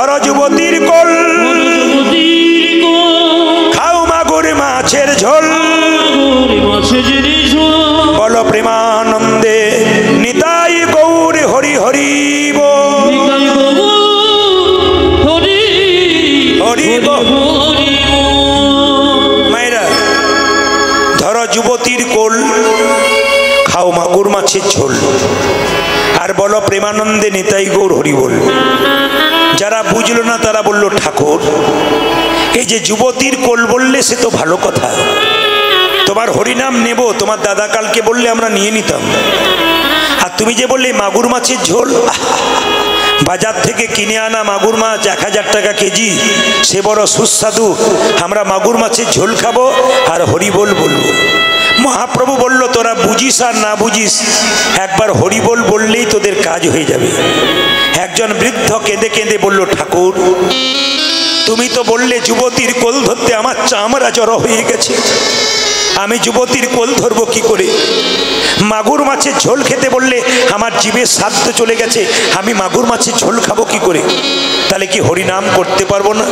ধরো যুবতীর কোল, খাও মাগুর মাছের ঝোল, বলো প্রেমানন্দে নিতাই গৌর হরি হরি বল, হরি বল। মায়েরা ধরো যুবতীর কোল, খাও মাগুর মাছের ঝোল, আর বলো প্রেমানন্দে নিতাই গৌর হরি বল। যারা বুঝলো না তারা বলল ঠাকুর এই যে যুবতীর কোল বললে সে তো ভালো কথা, তোমার হরিনাম নেব, তোমার দাদা কালকে বললে আমরা নিয়ে নিতাম, আর তুমি যে বললে মাগুর মাছের ঝোল, বাজার থেকে কিনে আনা মাগুর মাছ 1000 টাকা কেজি, সে বড় সুস্বাদু, আমরা মাগুর মাছের ঝোল খাবো আর হরি বল বলবো। মহাপ্রভু বলল তোরা বুঝিস আর না বুঝিস, একবার হরি বল বললেই তোদের কাজ হয়ে যাবে। একজন বৃদ্ধ কেঁদে কেঁদে বলল ঠাকুর তুমি তো বললে যুবতীর কোল ধরতে, আমার চামড়া জড়ো হয়ে গেছে, আমি যুবতীর কোল ধরবো কি করে? মাগুর মাছের ঝোল খেতে বললে আমার জিভে স্বাদ চলে গেছে, আমি মাগুর মাছের ঝোল খাবো কি করে? তাহলে কি হরিনাম করতে পারবো না?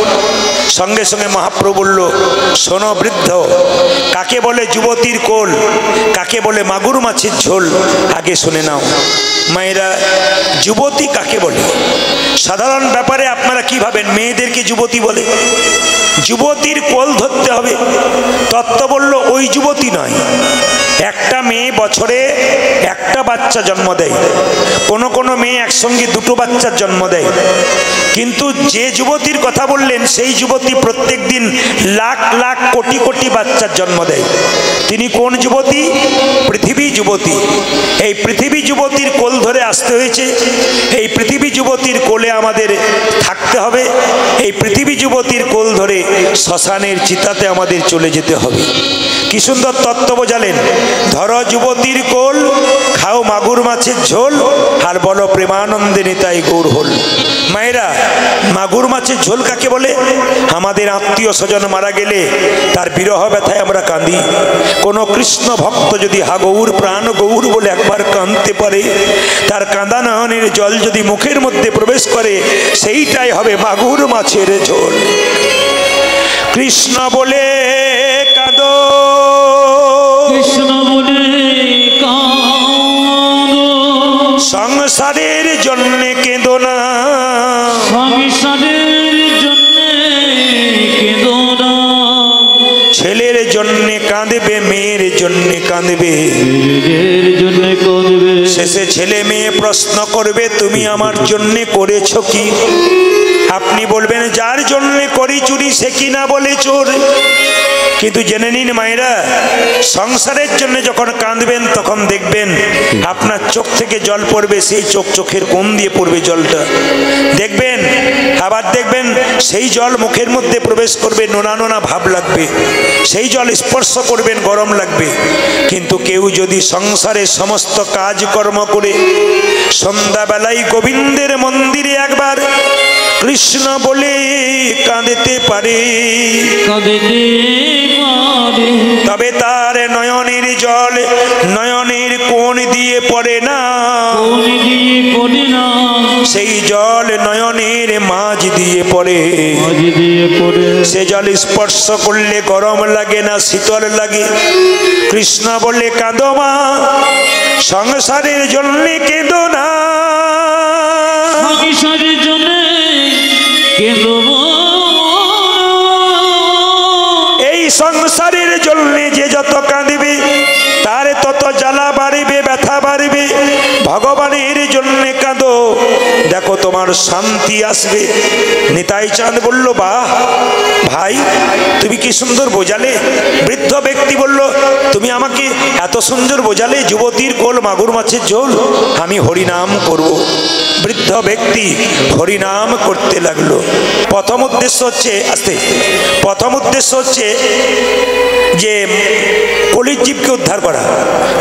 সঙ্গে সঙ্গে মহাপ্রভু বলল শোনো বৃদ্ধ, কাকে বলে যুবতীর কোল, কাকে বলে মাগুর মাছের ঝোল, আগে শুনে নাও। মায়েরা যুবতী কাকে বলে? সাধারণ ব্যাপারে আপনারা কি ভাবেন মেয়েদেরকে যুবতী বলে? যুবতীর কোল ধরতে হবে, তত্ত্ব বলল ওই যুবতী নয়। একটা মেয়ে বছরে একটা বাচ্চা জন্ম দেয়, কোনো কোনো মেয়ে একসঙ্গে 2টো বাচ্চার জন্ম দেয়, কিন্তু যে যুবতীর কথা বললেন সেই যুবতী প্রত্যেক দিন লাখ লাখ কোটি কোটি বাচ্চার জন্ম দেয়। তিনি কোন যুবতী? পৃথিবী যুবতী। এই পৃথিবী যুবতীর কোল ধরে আসতে হয়েছে, এই পৃথিবী যুবতীর কোলে আমাদের থাকতে হবে, এই পৃথিবী যুবতীর কোল ধরে শ্মশানের চিতাতে আমাদের চলে যেতে হবে। কি সুন্দর তত্ত্ব বোঝালেন। ধরো যুবতীর কোল, খাও মাগুর মাছের ঝোল, আর বলো প্রেমানন্দে নিতাই গৌর হল। মায়েরা মাগুর মাছের ঝোল কাকে বলে? আমাদের আত্মীয় স্বজন মারা গেলে তার বিরহ ব্যথায় আমরা কাঁদি। কোনো কৃষ্ণ ভক্ত যদি হা গৌর প্রাণ গৌর বলে একবার কাঁদতে পারে, তার কাঁদা নয়নের জল যদি মুখের মধ্যে প্রবেশ করে, সেইটাই হবে মাগুর মাছের ঝোল। কৃষ্ণ বলে কাঁদো, কৃষ্ণ বলে কাঁদো, সংসারের জন্য কেঁদো না, সংসারের জন্য কেঁদো না, ছেলের জন্য কাঁদবে, মেয়ের জন্য কাঁদবে, মেয়ের জন্য কাঁদবে, শেষে ছেলে মেয়ে প্রশ্ন করবে তুমি আমার জন্য করেছো কি? আপনি বলবেন যার জন্য করি চুরি সে কি না বলে চোর। কিন্তু জেনে নিন মায়েরা, সংসারের জন্য যখন কাঁদবেন তখন দেখবেন আপনার চোখ থেকে জল পড়বে, সেই চোখের কোণ দিয়ে পড়বে জলটা, দেখবেন। আবার দেখবেন সেই জল মুখের মধ্যে প্রবেশ করবে, নোনা নোনা ভাব লাগবে, সেই জল স্পর্শ করবেন, গরম লাগবে। কিন্তু কেউ যদি সংসারে সমস্ত কাজকর্ম করে সন্ধ্যাবেলায় গোবিন্দের মন্দিরে একবার কৃষ্ণ বলে কাঁদতে পারে, তবে তার নয়নের জল নয়নের কোণ দিয়ে পড়ে না, সেই জল নয়নের মাঝ দিয়ে পড়ে। সে জল স্পর্শ করলে গরম লাগে না, শীতল লাগে। কৃষ্ণ বলে কাঁদো মা, সংসারের জন্য কেঁদো না, সংসারের জন্য এই সংসারের জন্য যে যত কাঁদিবে তার তত জ্বালা বাড়িবে, ব্যথা বাড়িবে। ভগবানের জন্য কাঁদো, দেখো তোমার শান্তি আসবে। নিতাই চাঁদ বলল বাহ ভাই তুমি কি সুন্দর বোঝালে। বৃদ্ধ ব্যক্তি বলল তুমি আমাকে এত সুন্দর বোঝালে, যুবতীর কোল মাগুর মাছের ঝোল, আমি হরিনাম করব। বৃদ্ধ ব্যক্তি হরিনাম করতে লাগলো। প্রথম উদ্দেশ্য হচ্ছে প্রথম উদ্দেশ্য হচ্ছে যে কলির জীবকে উদ্ধার করা।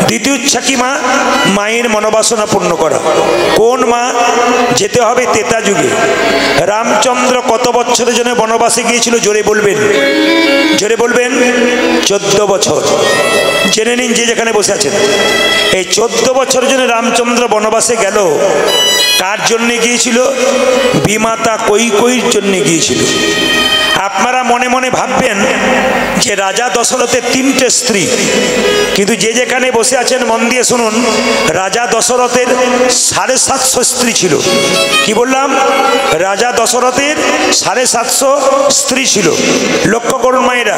দ্বিতীয় ইচ্ছা কি মা? মায়ের মনোবাসনা পূর্ণ করা। কোন মা? যেতে হবে ত্রেতা যুগে। রামচন্দ্র কত বছরের জন্য বনবাসে গিয়েছিল? জোরে বলবেন, জোরে বলবেন। 14 বছর। জেনে নিন যে যেখানে বসে আছেন, এই 14 বছরের জন্য রামচন্দ্র বনবাসে গেল। কার জন্যে গিয়েছিল? বিমাতা কৈকেয়ীর জন্যে গিয়েছিল। আপনারা মনে মনে ভাববেন যে রাজা দশরথের 3টে স্ত্রী, কিন্তু যে যেখানে বসে আছেন মন দিয়ে শুনুন, রাজা দশরথের 750 স্ত্রী ছিল। কি বললাম? রাজা দশরথের 750 স্ত্রী ছিল। লক্ষ্য করুন মায়েরা,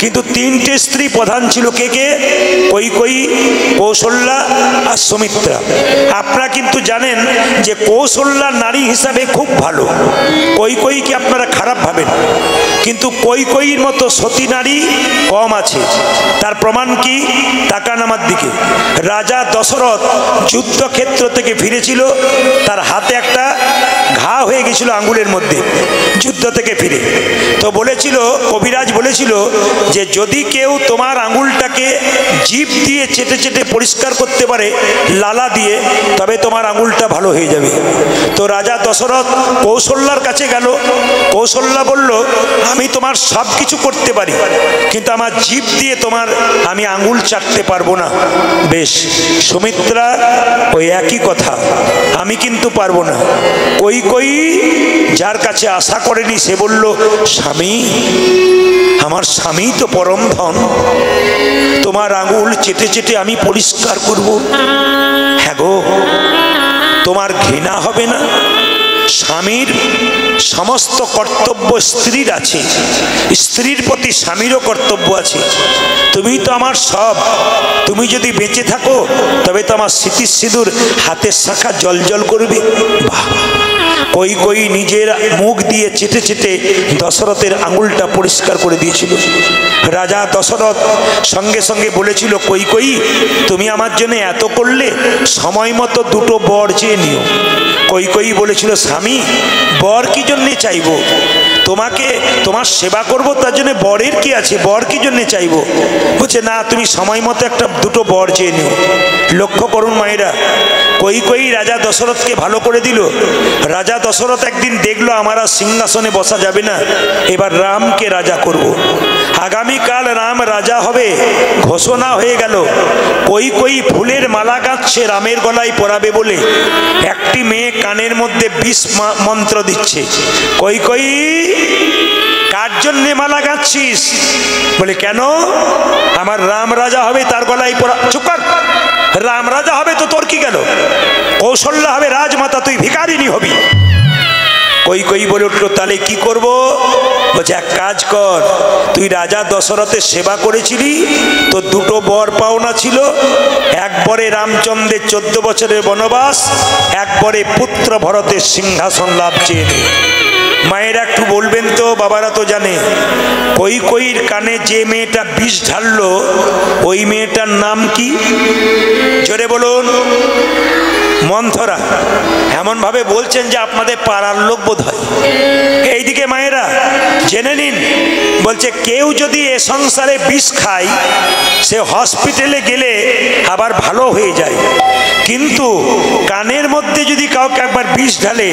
কিন্তু 3টে স্ত্রী প্রধান ছিল। কে কে? কৈকেয়ী, কৌশল্যা আর সুমিত্রা। আপনারা কিন্তু জানেন যে কৌশল্যা নারী হিসাবে খুব ভালো, কৈকেয়ীকে আপনারা খারাপ ভাবেন, কিন্তু কৈকেয়ীর মতো সতী নারী কম আছে। তার প্রমাণ কি? তাকান আমার দিকে। রাজা দশরথ যুদ্ধক্ষেত্র থেকে ফিরেছিল, তার হাতে একটা ঘা হয়ে গেছিল আঙ্গুলের মধ্যে, যুদ্ধ থেকে ফিরে। তো বলেছিল, কবিরাজ বলেছিল যে যদি কেউ তোমার আঙ্গুলটাকে জিভ দিয়ে চেটে চেটে পরিষ্কার করতে পারে লালা দিয়ে, তবে তোমার আঙ্গুলটা ভালো হয়ে যাবে। তো রাজা দশরথ কৌশল্যার কাছে গেল। কৌশল্যা বলল, আমি তোমার সব কিছু করতে পারি, কিন্তু আমার জিভ দিয়ে তোমার আমি আঙ্গুল চাটতে পারবো না। বেশ, সুমিত্রা ওই একই কথা, আমি কিন্তু পারবো না। কৈকেয়ী যার কাছে আশা করেনি, সে বলল, স্বামী, আমার স্বামী তো পরম ধন, তোমার আঙ্গুল চেটে চেটে আমি পরিষ্কার করব। হ্যাঁ গো, তোমার ঘৃণা হবে না? স্বামীর সমস্ত কর্তব্য স্ত্রীর আছে, স্ত্রীর প্রতি স্বামীরও কর্তব্য আছে। তুমি তো আমার সব, তুমি যদি বেঁচে থাকো তবে তো আমার স্মৃতির সিঁদুর হাতের শাখা জল জল করবে। বাহ! কৈকেয়ী নিজের মুখ দিয়ে চেটে চেটে দশরথের আঙুলটা পরিষ্কার করে দিয়েছিল। রাজা দশরথ সঙ্গে সঙ্গে বলেছিল, কৈকেয়ী, তুমি আমার জন্য এত করলে, সময় মতো 2টো বর চেয়ে নিও। কৈকেয়ী বলেছিল, স্বামী, বর কি জন্যে চাইব? তোমাকে তোমার সেবা করব, তার জন্য বরের কি আছে? বর কি জন্যে চাইব? বলছে, না, তুমি সময় মতো 2টো বর চেয়ে নিও। লক্ষ্য করুন মায়েরা, কৈকেয়ী রাজা দশরথকে ভালো করে দিল। রাজা দশরথ একদিন দেখলো আমার আর সিংহাসনে বসা যাবে না, এবার রামকে রাজা করব। আগামীকাল রাম রাজা হবে, ঘোষণা হয়ে গেল। কৈকেয়ী ফুলের মালা গাঁথছে রামের গলায় পরাবে বলে, একটি মেয়ে কানের মধ্যে 20 মন্ত্র দিচ্ছে। কৈকেয়ী, কার জন্যে মালা গাঁথছিস? বলে, কেন? আমার রাম রাজা হবে, তার গলায় পরা। চুপ কর! রাম রাজা হবে তো তোর কি গেল? কৌশল্যা হবে রাজমাতা, তুই ভিখারিনী হবি। কৈকেয়ী বলে উঠলো, তাহলে কি করব? বলছে, এক কাজ কর, তুই রাজা দশরথের সেবা করেছিলি, তো 2টো বর পাওনা ছিল। এক বরে রামচন্দ্রের 14 বছরের বনবাস, এক বরে পুত্র ভরতের সিংহাসন লাভ চেয়ে নে। মায়েরা একটু বলবেন তো, বাবারা তো জানে, কৈকেয়ীর কানে যে মেয়েটা বিষ ঢাললো, ওই মেয়েটার নাম কি? জোরে বলুন। মন্থরা। এমন ভাবে বলছেন যে আপনাদের পাড়ার লোক বোধ হয়। এইদিকে মায়েরা জেনে নিন, বলছে কেউ যদি এ সংসারে বিষ খায়, সে হসপিটালে গেলে আবার ভালো হয়ে যায়, কিন্তু কানের মধ্যে যদি কাউকে একবার বিষ ঢালে,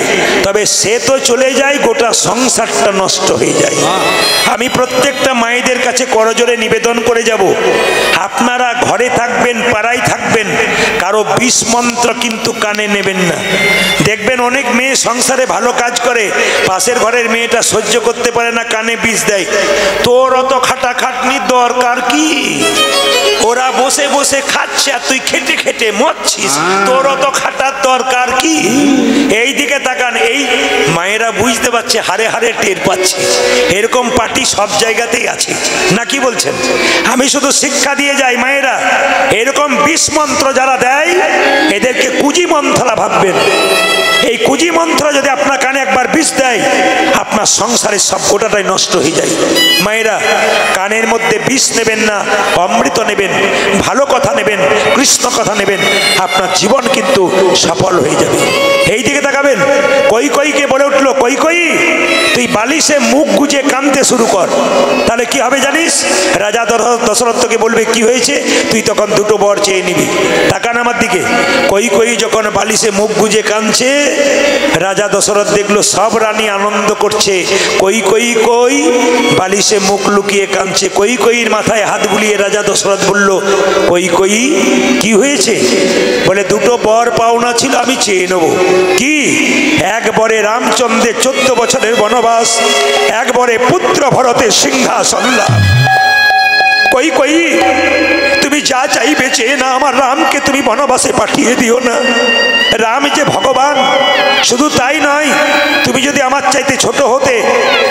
তবে সে তো চলে যায়, গোটা সংসারটা নষ্ট হয়ে যায়। আমি প্রত্যেকটা মায়েদের কাছে করজোরে নিবেদন করে যাব, আপনারা ঘরে থাকবেন, পাড়ায় থাকবেন, কারো বিষ মন্ত্র কিন্তু কানে নেবেন না। দেখবেন অনেক মেয়ে সংসারে ভালো কাজ করে, পাশের ঘরের মেয়েটা সহ্য করতে পারে না, কানে বিষ দেয়। তোর অত খাটাখাটনির দরকার কি? ওরা বসে বসে খাচ্ছে আর তুই খেটে খেটে মরছিস, তোর অত খাটার দরকার কি? এই দিকে তাকান, এই মায়েরা বুঝতে পারছে, হারে হারে টের পাচ্ছে। এরকম পার্টি সব জায়গাতেই আছে, না কি বলছেন? আমি শুধু শিক্ষা দিয়ে যাই মায়েরা, এরকম বিষ মন্ত্র যারা দেয়, এদেরকে কুজি মন্ত্রা ভাববেন। এই কুজি মন্ত্র যদি আপনার কানে একবার বিষ দেয়, আপনার সংসারের সব গোটাটাই নষ্ট হয়ে যায়। মায়েরা, কানের মধ্যে বিষ নেবেন না, অমৃত নেবেন, ভালো কথা নেবেন, কৃষ্ণ কথা নেবেন, আপনার জীবন কিন্তু সফল হয়ে যাবে। এই দিকে তাকাবেন, কৈকেয়ীকে বলে উঠলো, কৈকেয়ী, তুই বালিশে মুখ গুজে কাঁদতে শুরু কর, তাহলে কি হবে জানিস? রাজা দশরথ তোকে বলবে কি হয়েছে, তুই তখন দুটো বর চেয়ে নিবি। তাকান আমার দিকে। কৈকেয়ী যখন বালিশে মুখ গুজে কাঁদছে, রাজা দশরথ দেখলো সব রানী আনন্দ করছে, কৈকেয়ী কই বালিশে মুখ লুকিয়ে কাঁদছে। কৈকেয়ীর মাথায় হাত বুলিয়ে রাজা দশরথ বলল, কৈকেয়ী কি হয়েছে? বলে দুটো বর পাওনা ছিল, আমি চেয়ে নেব। কি? এক বরে রামচন্দ্রের 14 বছরের বনবাস, এক বরে পুত্র ভরতের সিংহাসন লাভ। কৈকেয়ী তুমি যা চাইবে চেয়ে না, আমার রামকে তুমি বনবাসে পাঠিয়ে দিও না। রাম যে ভগবান, শুধু তাই নয়, তুমি যদি আমার চাইতে ছোট হতে,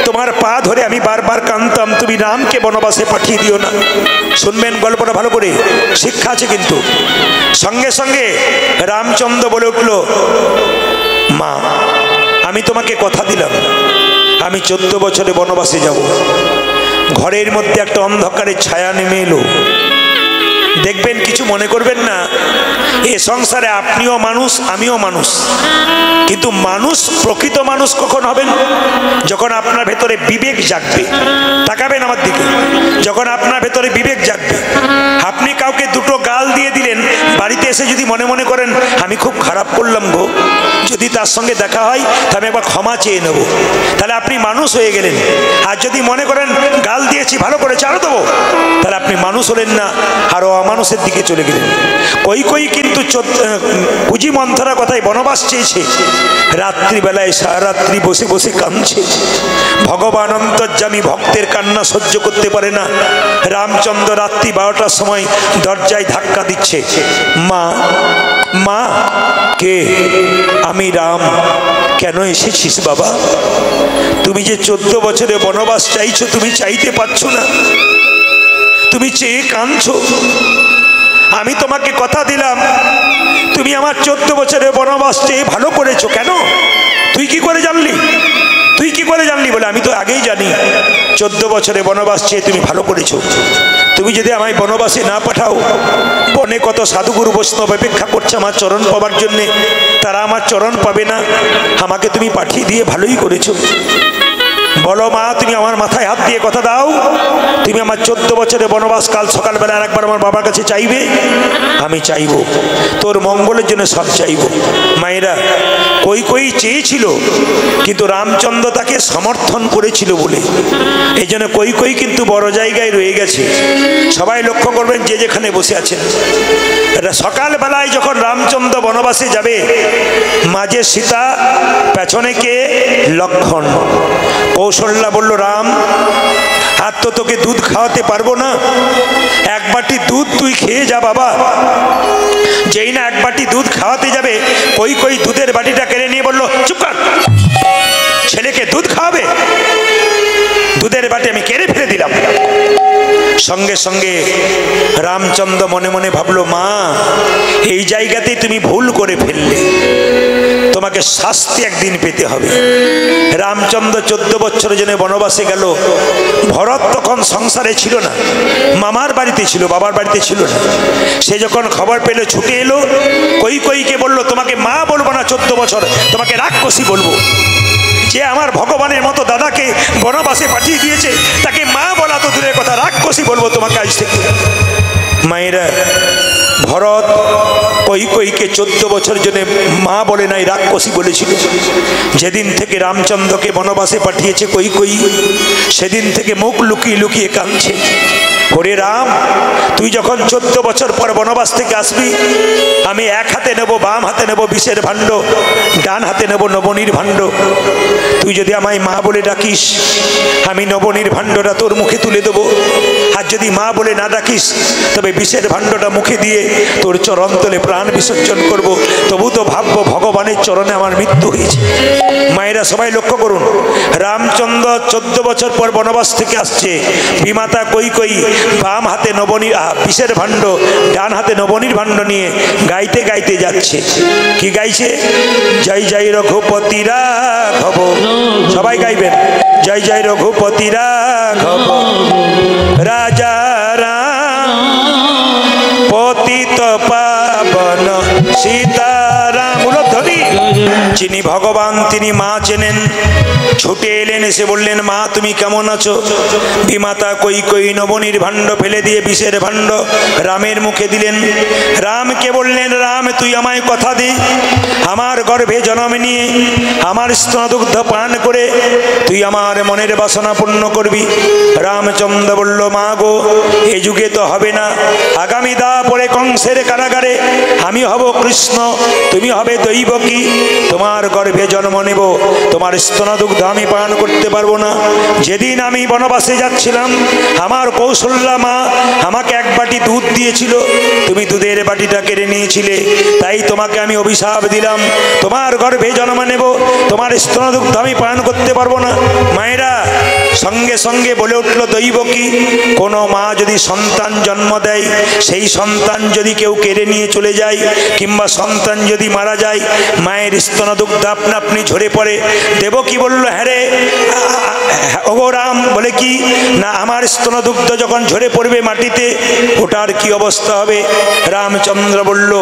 তোমার পা ধরে আমি বারবার কাঁদতাম, তুমি রামকে বনবাসে পাঠিয়ে দিও না। শুনবেন গল্পটা ভালো করে, শিক্ষা আছে কিন্তু। সঙ্গে সঙ্গে রামচন্দ্র বলে উঠল, মা আমি তোমাকে কথা দিলাম, আমি 14 বছরে বনবাসে যাব। ঘরের মধ্যে একটা অন্ধকারের ছায়া নেমে এলো। দেখবেন, কিছু মনে করবেন না, এ সংসারে আপনিও মানুষ আমিও মানুষ, কিন্তু মানুষ প্রকৃত মানুষ কখন হবেন? যখন আপনার ভেতরে বিবেক জাগবে। তাকাবেন আমার দিকে, যখন আপনার ভেতরে বিবেক জাগবে। আপনি কাউকে দুটো গাল দিয়ে দিলেন, বাড়িতে এসে যদি মনে মনে করেন আমি খুব খারাপ করলাম গো, যদি তার সঙ্গে দেখা হয় তা আমি একবার ক্ষমা চেয়ে নেব, তাহলে আপনি মানুষ হয়ে গেলেন। আর যদি মনে করেন গাল দিয়েছি ভালো করেছি আরো দেবো, তাহলে আপনি মানুষ হলেন না, আরো অমানুষের দিকে চলে গেলেন। কৈকেয়ী কিন্তু কুজি মন্থরা কথায় বনবাস চেয়েছে, রাত্রিবেলায় সারারাত্রি বসে বসে কাঁদছে। ভগবান অন্তর্যামী ভক্তের কান্না সহ্য করতে পারে না। রামচন্দ্র রাত্রি 12টার সময় দরজায় ধাক্কা দিচ্ছে। মা, মা। কে? আমি রাম। কেন এসেছিস বাবা? তুমি যে 14 বছরে বনবাস চাইছো, তুমি চাইতে পারছো না, তুমি চেয়ে কাঁদছো। আমি তোমাকে কথা দিলাম, তুমি আমার 14 বছরের বনবাস চেয়ে ভালো করেছো। কেন? তুই কি করে জানলি? তুই কি করে জানলি? বলে আমি তো আগেই জানি 14 বছরে বনবাস চেয়ে তুমি ভালো করেছো। তুমি যদি আমায় বনবাসে না পাঠাও, বনে কত সাধুগুরু বৈষ্ণব অপেক্ষা করছে আমার চরণ পাবার জন্যে, তারা আমার চরণ পাবে না। আমাকে তুমি পাঠিয়ে দিয়ে ভালোই করেছো। বলো মা, তুমি আমার মাথায় হাত দিয়ে কথা দাও, তুমি আমার 14 বছরের বনবাস কাল সকালবেলা একবার আমার বাবার কাছে চাইবে। আমি চাইব, তোর মঙ্গলের জন্য সব চাইব। মায়েরা, কৈকেয়ী চেয়েছিল, কিন্তু রামচন্দ্র তাকে সমর্থন করেছিল বলে, এই জন্য কৈকেয়ী কিন্তু বড় জায়গায় রয়ে গেছে। সবাই লক্ষ্য করবেন, যে যেখানে বসে আছেন। সকালবেলায় যখন রামচন্দ্র বনবাসে যাবে, মাঝে সীতা, পেছনে কে? লক্ষণ। কৌশল্যা বলল, রাম আর তো তোকে দুধ খাওয়াতে পারবো না, এক বাটি দুধ তুই খেয়ে যা বাবা। যেই না এক বাটি দুধ খাওয়াতে যাবে, কৈকেয়ী দুধের বাটিটা কেড়ে নিয়ে বলল, চুপ কর, ছেলেকে দুধ খাওয়াবে? দুধের বাটি আমি কেড়ে ফেলে দিলাম। সঙ্গে সঙ্গে রামচন্দ্র মনে মনে ভাবলো, মা এই জায়গাতেই তুমি ভুল করে ফেললে, তোমাকে শাস্তি একদিন পেতে হবে। রামচন্দ্র 14 বছরের জন্য বনবাসে গেল। ভরত তখন সংসারে ছিল না, মামার বাড়িতে ছিল, বাবার বাড়িতে ছিল না। সে যখন খবর পেল ছুটে এলো, কৈকেয়ীকে বলল, তোমাকে মা বলবো না 14 বছর, তোমাকে রাক্ষসী বলবো। যে আমার ভগবানের মতো দাদাকে বনবাসে পাঠিয়ে দিয়েছে, তাকে মা বলা তো দূরের কথা, রাক্ষসী বলবো তোমাকে আজ থেকে। মায়েরা, ভরত কৈকেয়ীকে 14 বছরের জন্য মা বলে নাই, রাক্ষসী বলেছিল। যেদিন থেকে রামচন্দ্রকে বনবাসে পাঠিয়েছে কৈকেয়ী, সেদিন থেকে মুখ লুকিয়ে লুকিয়ে কাঁদছে। ওরে রাম, তুই যখন 14 বছর পর বনবাস থেকে আসবি, আমি এক হাতে নেব, বাম হাতে নেব বিষের ভাণ্ড, ডান হাতে নেব নবনীর ভাণ্ড। তুই যদি আমায় মা বলে ডাকিস, আমি নবনীর ভাণ্ডটা তোর মুখে তুলে দেবো। আর যদি মা বলে না ডাকিস, তবে বিষের ভাণ্ডটা মুখে দিয়ে তোর চরণ তলে প্রাণ বিসর্জন করব। তবু তো ভাববো ভগবানের চরণে আমার মৃত্যু হয়েছে। মায়েরা সবাই লক্ষ্য করুন, রামচন্দ্র 14 বছর পর বনবাস থেকে আসছে। বিমাতা কৈকেয়ী বাম হাতে নবনীর বিষের ভাণ্ড, ডান হাতে নবনীর ভাণ্ড নিয়ে গাইতে গাইতে যাচ্ছে। কি গাইছে? জয় জয় রঘুপতি রাঘব। সবাই গাইবেন, জয় জয় রঘুপতি রাঘব, রাজা রাম পতিত পাবন সীতারাম। উলধ্বনি। যিনি ভগবান তিনি মা চেনেন, ছুটে এলেন, এসে বললেন, মা তুমি কেমন আছো? বিমাতা কই কই নবনীর ভাণ্ড ফেলে দিয়ে বিষের ভাণ্ড রামের মুখে দিলেন। রামকে বললেন, রাম তুই আমায় কথা দে, আমার গর্ভে জন্ম নিয়ে আমার স্তনদুগ্ধ পান করে তুই আমার মনের বাসনা পূর্ণ করবি। রামচন্দ্র বলল, মা গো এ যুগে তো হবে না, আগামী দা পরে কংসের কারাগারে আমি হব কৃষ্ণ, তুমি হবে দৈবকী, তোমার গর্ভে জন্ম নেব, তোমার স্তনদুগ্ধ আমি পান করতে পারবো না। যেদিন আমি বনবাসে যাচ্ছিলাম আমার কৌশল্যা মা আমাকে এক বাটি দুধ দিয়েছিল, তুমি দুধের বাটিটা কেড়ে নিয়েছিলে, তাই তোমাকে আমি অভিশাপ দিলাম, তোমার গর্ভে জন্ম নেব, তোমার স্তনদুগ্ধ আমি পান করতে পারবো না। মায়েরা সঙ্গে সঙ্গে বলে উঠল, দৈবকী, কোনো মা যদি সন্তান জন্ম দেয়, সেই সন্তান যদি কেউ কেড়ে নিয়ে চলে যায় কিংবা সন্তান যদি মারা যায়, মায়ের স্তনদুগ্ধ আপনা আপনি ঝরে পড়ে। দেবকী বলল, হ্যাঁ রে ওগো রাম, বলে কি না, আমার স্তনদুগ্ধ যখন ঝরে পড়বে মাটিতে ওটার কি অবস্থা হবে? রামচন্দ্র বলল,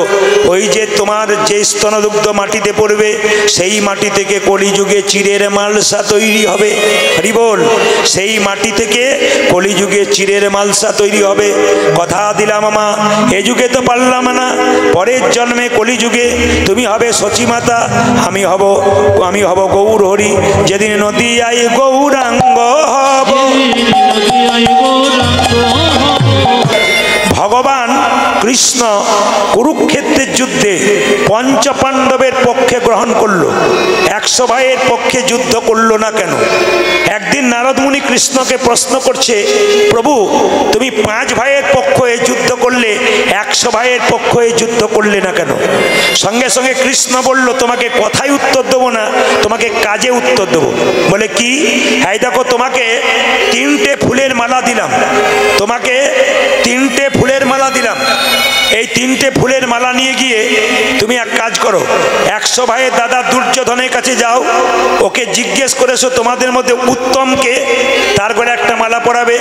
ওই যে তোমার যে স্তনদুগ্ধ মাটিতে পড়বে সেই মাটি থেকে কলিযুগে চিরের মালসা তৈরি হবে। হরি বল, সেই মাটি থেকে কলিযুগে চিরের মালসা তৈরি হবে। কথা দিলাম মা, এ যুগে তো পারলাম না, পরের জন্মে কলিযুগে তুমি হবে সচিমাতা, আমি হব গৌর হরি। যেদিন নদিয়ায় গৌরাঙ্গ হব, ভগবান কৃষ্ণ কুরুক্ষেত্রের যুদ্ধে পঞ্চপাণ্ডবের পক্ষে গ্রহণ করলো, 100 ভাইয়ের পক্ষে যুদ্ধ করলো না কেন? একদিন নারদ মুনি কৃষ্ণকে প্রশ্ন করছে, প্রভু তুমি 5 ভাইয়ের পক্ষ হয়ে যুদ্ধ করলে, 100 ভাইয়ের পক্ষ হয়ে যুদ্ধ করলে না কেন? সঙ্গে সঙ্গে কৃষ্ণ বলল, তোমাকে কথায় উত্তর দেবো না, তোমাকে কাজে উত্তর দেবো। বলে কি? হ্যাঁ দেখো, তোমাকে 3টে ফুলের মালা দিলাম, তোমাকে 3টে ফুলের মালা দিলাম, এই 3টে ফুলের মালা নিয়ে গিয়ে তুমি এক কাজ করো, 100 ভাইয়ের দাদা দুর্যোধনের কাছে যাও, ওকে জিজ্ঞেস করেছো তোমাদের মধ্যে উত্তমকে, তারপরে একটা মালা পরাবে,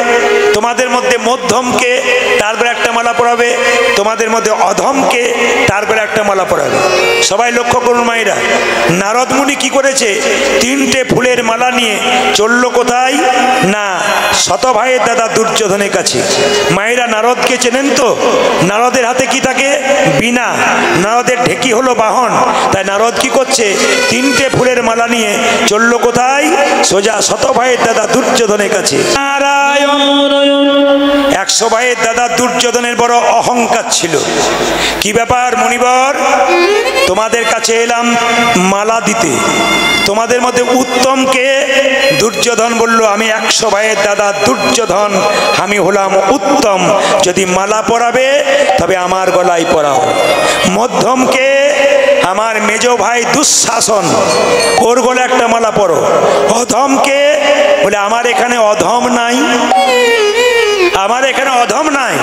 তোমাদের মধ্যে মধ্যমকে, তারপরে একটা মালা পরাবে, তোমাদের মধ্যে অধমকে, তারপরে একটা মালা পরাবে। সবাই লক্ষ্য করুন মায়েরা, নারদ মুনি কি করেছে? 3টে ফুলের মালা নিয়ে চলল কোথায় না, শত ভাইয়ের দাদা দুর্যোধনের কাছে। মায়েরা নারদকে চেনেন তো? নারদের হাতে কি থাকে? বীণা। নারদের ঢেকি হলো বাহন, তাই নারদ কি করছে? 3টে ফুলের মালা নিয়ে চলল কোথায়? সোজা শত ভাইয়ের দাদা দুর্যোধনের কাছে। নারায়ণ। 100 ভাইয়ের দাদা দুর্যোধনের বড় অহংকার ছিল। কি ব্যাপার মুনিবর, তোমাদের কাছে এলাম মালা দিতে, তোমাদের মধ্যে উত্তমকে? দুর্যোধন বলল, আমি 100 ভাইয়ের দাদা দুর্যোধন, আমি হলাম উত্তম, যদি মালা পরাবে তবে আমার গলায় পরাও। মধ্যমকে? আমার মেজ ভাই দুঃশাসন, ওর গলায় একটা মালা পরো। অধমকে? বলে আমার এখানে অধম নাই, আমার এখানে অধম নাই।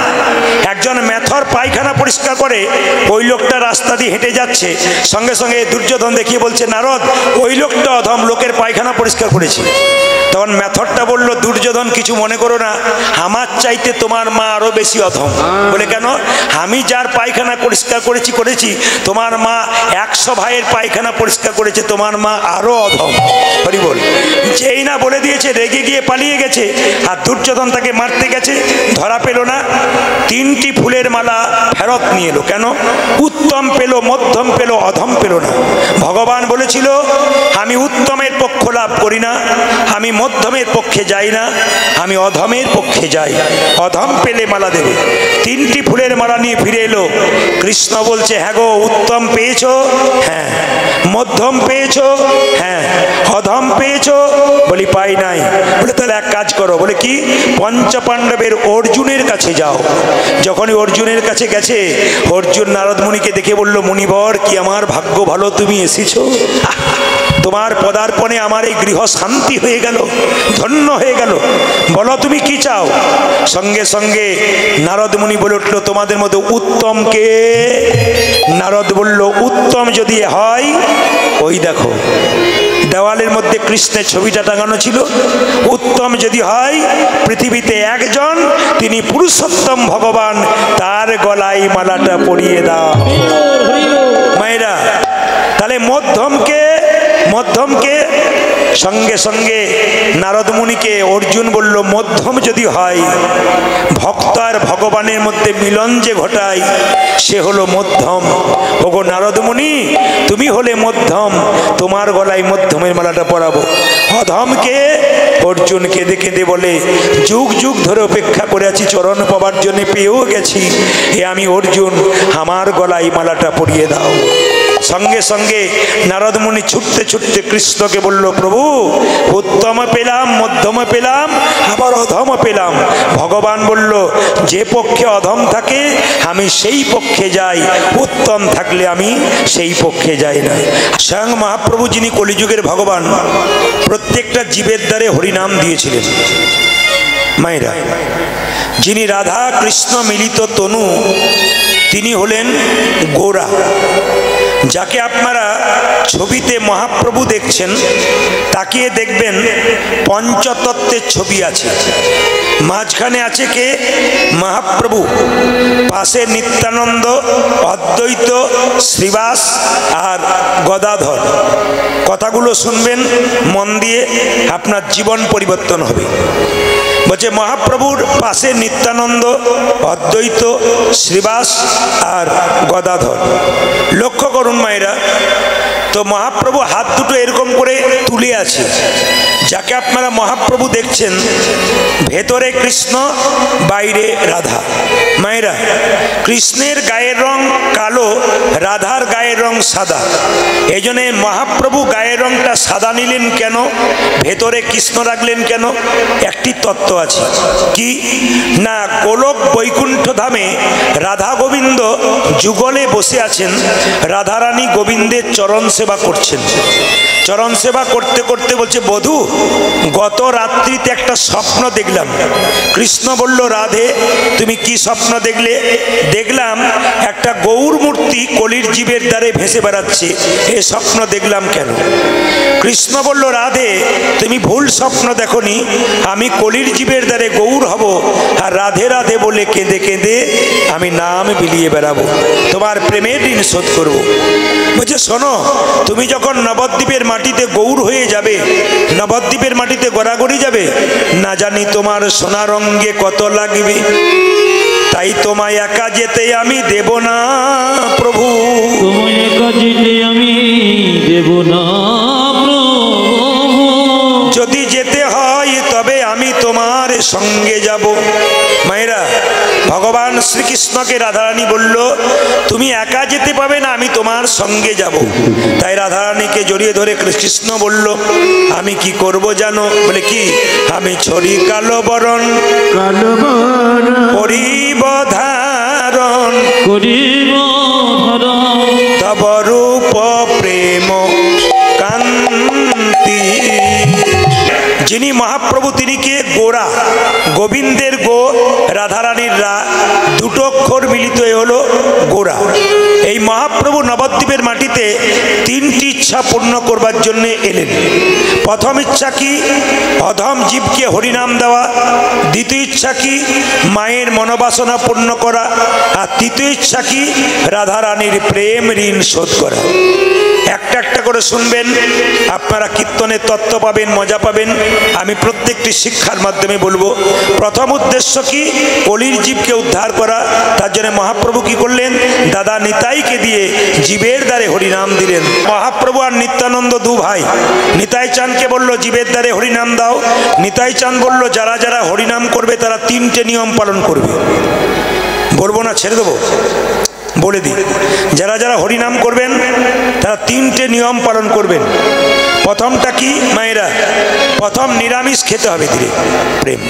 একজন মেথর পায়খানা পরিষ্কার করে, ওই লোকটা রাস্তা দিয়ে হেঁটে যাচ্ছে, সঙ্গে সঙ্গে দুর্যোধন দেখিয়ে বলছে, নারদ ওই লোকটা অধম, লোকের পায়খানা পরিষ্কার করেছে। তখন মেথরটা বলল, দুর্যোধন কিছু মনে করো না, আমার চাইতে তোমার মা আরো বেশি অধম। বলে কেন? আমি যার পায়খানা পরিষ্কার করেছি, তোমার মা 100 ভাইয়ের পায়খানা পরিষ্কার করেছে, তোমার মা আরো অধম। হরি বল। যেই না বলে দিয়েছে, রেগে গিয়ে পালিয়ে গেছে, আর দুর্যোধন তাকে মারতে গেছে, ধরা পেল না, 3টি ফুলের মালা ফেরত নিয়ে এলো। কেন? উত্তম পেল, মধ্যম পেল, অধম পেল না। ভগবান বলেছিল, আমি উত্তমের পক্ষ লাভ করি না, আমি মধ্যমের পক্ষে যাই না, আমি অধমের পক্ষে যাই। অধম পেলে মালা দেবে। 3টি ফুলের মালা নিয়ে ফিরে এলো। কৃষ্ণ বলছে, হ্যাঁ গো, উত্তম পেয়েছো? হ্যাঁ। মধ্যম পেয়েছো? হ্যাঁ। অধম পেয়েছো? বলি পাই নাই। বলে তাহলে এক কাজ করো। বলে কি? পঞ্চপাণ্ডবের অর্জুনের কাছে যাও। যখনই অর্জুনের কাছে গেছে, অর্জুন নারদ মুনিকে দেখে বলল, মুনিবর কি আমার ভাগ্য ভালো, তুমি এসেছো, তোমার পদার্পণে আমার এই গৃহ শান্তি হয়ে গেল, ধন্য হয়ে গেল, বলো তুমি কি চাও? সঙ্গে সঙ্গে নারদ মুনি বলে উঠল, তোমাদের মধ্যে উত্তম কে? নারদ বলল, উত্তম যদি হয়, ওই দেখো দেওয়ালের মধ্যে কৃষ্ণের ছবিটা টাঙানো ছিল, উত্তম যদি হয় পৃথিবীতে একজন, তিনি পুরুষোত্তম ভগবান, তার গলায় মালাটা পরিয়ে দাও। মায়েরা, তাহলে মধ্যমকে? মধ্যমকে সঙ্গে সঙ্গে নারদ মুনিকে অর্জুন বলল, মধ্যম যদি হয়, ভক্ত আর ভগবানের মধ্যে মিলন যে ঘটায় সে হলো মধ্যম। ওগো নারদ মুনি, তুমি হলে মধ্যম, তোমার গলায় মধ্যমের মালাটা পরাবো। অধমকে অর্জুন কেঁদে কেঁদে বলে, যুগ যুগ ধরে অপেক্ষা করে আছি চরণ পাবার জন্য, পেয়েও গেছি, এ আমি অর্জুন, আমার গলায় মালাটা পরিয়ে দাও। সঙ্গে সঙ্গে নারদ মুনি ছুটতে ছুটতে কৃষ্ণকে বলল, প্রভু উত্তম পেলাম, মধ্যম পেলাম, আবার অধম পেলাম। ভগবান বলল, যে পক্ষে অধম থাকে আমি সেই পক্ষে যাই, উত্তম থাকলে আমি সেই পক্ষে যাই না। স্বয়ং মহাপ্রভু যিনি কলিযুগের ভগবান, প্রত্যেকটা জীবের দ্বারে হরিনাম দিয়েছিলেন। মায়েরা, যিনি রাধা কৃষ্ণ মিলিত তনু, তিনি হলেন গোরা। যাকে আপনারা ছবিতে মহাপ্রভু দেখছেন, তাকিয়ে দেখবেন পঞ্চতত্ত্বের ছবি আছে। মাঝখানে আছে কে? মহাপ্রভু। পাশে নিত্যানন্দ, অদ্বৈত, শ্রীবাস আর গদাধর। কথাগুলো শুনবেন মন দিয়ে, আপনার জীবন পরিবর্তন হবে। বলছে মহাপ্রভুর পাশে নিত্যানন্দ, অদ্বৈত, শ্রীবাস আর গদাধর। লক্ষ্য করুন মায়েরা, তো মহাপ্রভু হাত দুটো এরকম করে তুলে আছে। যাকে আপনারা মহাপ্রভু দেখছেন, ভেতরে কৃষ্ণ, বাইরে রাধা। মায়েরা, কৃষ্ণের গায়ের রং কালো, রাধার গায়ের রং সাদা। এই জন্য মহাপ্রভু গায়ের রংটা সাদা নিলেন কেন, ভেতরে কৃষ্ণ রাখলেন কেন? একটি তত্ত্ব আছে। কি না, গোলক বৈকুণ্ঠ ধামে রাধা গোবিন্দ যুগলে বসে আছেন, রাধারানী গোবিন্দের চরণ সেবা করছেন। চরণ সেবা করতে করতে বলছে, বধূ গত রাত্রিতে একটা স্বপ্ন দেখলাম। কৃষ্ণ বলল, রাধে তুমি কি স্বপ্ন দেখলে? দেখলাম একটা গৌর মূর্তি কলির জীবের দ্বারে ভেসে বেড়াচ্ছে, এ স্বপ্ন দেখলাম কেন? কৃষ্ণ বলল, রাধে তুমি ভুল স্বপ্ন দেখনি, আমি কলির জীবের দ্বারে গৌর হব, আর রাধে রাধে বলে কেঁদে কেঁদে আমি নাম বিলিয়ে বেড়াবো, তোমার প্রেমের ঋণ শোধ করবো। বলছে, শোনো, তুমি যখন নবদ্বীপের মাটিতে গৌর হয়ে যাবে, নবদ্বীপের মাটিতে গড়াগড়ি যাবে, না জানি তোমার সোনা রঙে কত লাগবে, তাই তোমায় একা যেতে আমি দেব না প্রভু, তোমায় একা যেতে আমি দেব না প্রভু, যদি যেতে হয় তবে আমি তোমার সঙ্গে যাব। মায়েরা, ভগবান শ্রীকৃষ্ণকে রাধারানী বলল, তুমি একা যেতে পাবে না, আমি তোমার সঙ্গে যাব। তাই রাধারানীকে জড়িয়ে ধরে কৃষ্ণ বলল, আমি কি করব জানো? বলে কি? আমি ছড়ি কালো বরণ, কালো বরণ করিব ধারণ, করিব ধারণ, তব রূপ প্রেম কান্তি। যিনি মহাপ্রভু তিনি কে? গোরা। গোবিন্দের গো, রাধারানীর রা, দুটো অক্ষর মিলিত হলো গোরা। এই মহাপ্রভু নবদ্বীপের মাটিতে তিনটি ইচ্ছা পূর্ণ করবার জন্য এলেন। প্রথম ইচ্ছা কি? অধম জীবকে হরিনাম দেওয়া। দ্বিতীয় ইচ্ছা কি? মায়ের মনোবাসনা পূর্ণ করা। আর তৃতীয় ইচ্ছা কি? রাধারানীর প্রেম ঋণ শোধ করা। একটা একটা করে শুনবেন, আপনারা কীর্তনের তত্ত্ব পাবেন, মজা পাবেন। আমি প্রত্যেকটি শিক্ষার মাধ্যমে বলবো। প্রথম উদ্দেশ্য কি? কলির জীবকে উদ্ধার করা। তার জন্য মহাপ্রভু কি করলেন? দাদা নিতাইকে দিয়ে জীবের দ্বারে হরিনাম দিলেন। মহাপ্রভু আর নিত্যানন্দ দু ভাই। নিতাই চাঁদকে বলল, জীবের দ্বারে হরিনাম দাও। নিতাই চাঁদ বলল, যারা যারা হরিনাম করবে তারা তিনটে নিয়ম পালন করবে। বলবো না, ছেড়ে দেবো? বলে দিই, যারা যারা হরিনাম করবেন তারা তিনটে নিয়ম পালন করবেন। প্রথমটা কি মায়েরা? প্রথম নিরামিষ খেতে হবে, ধীরে প্রেম।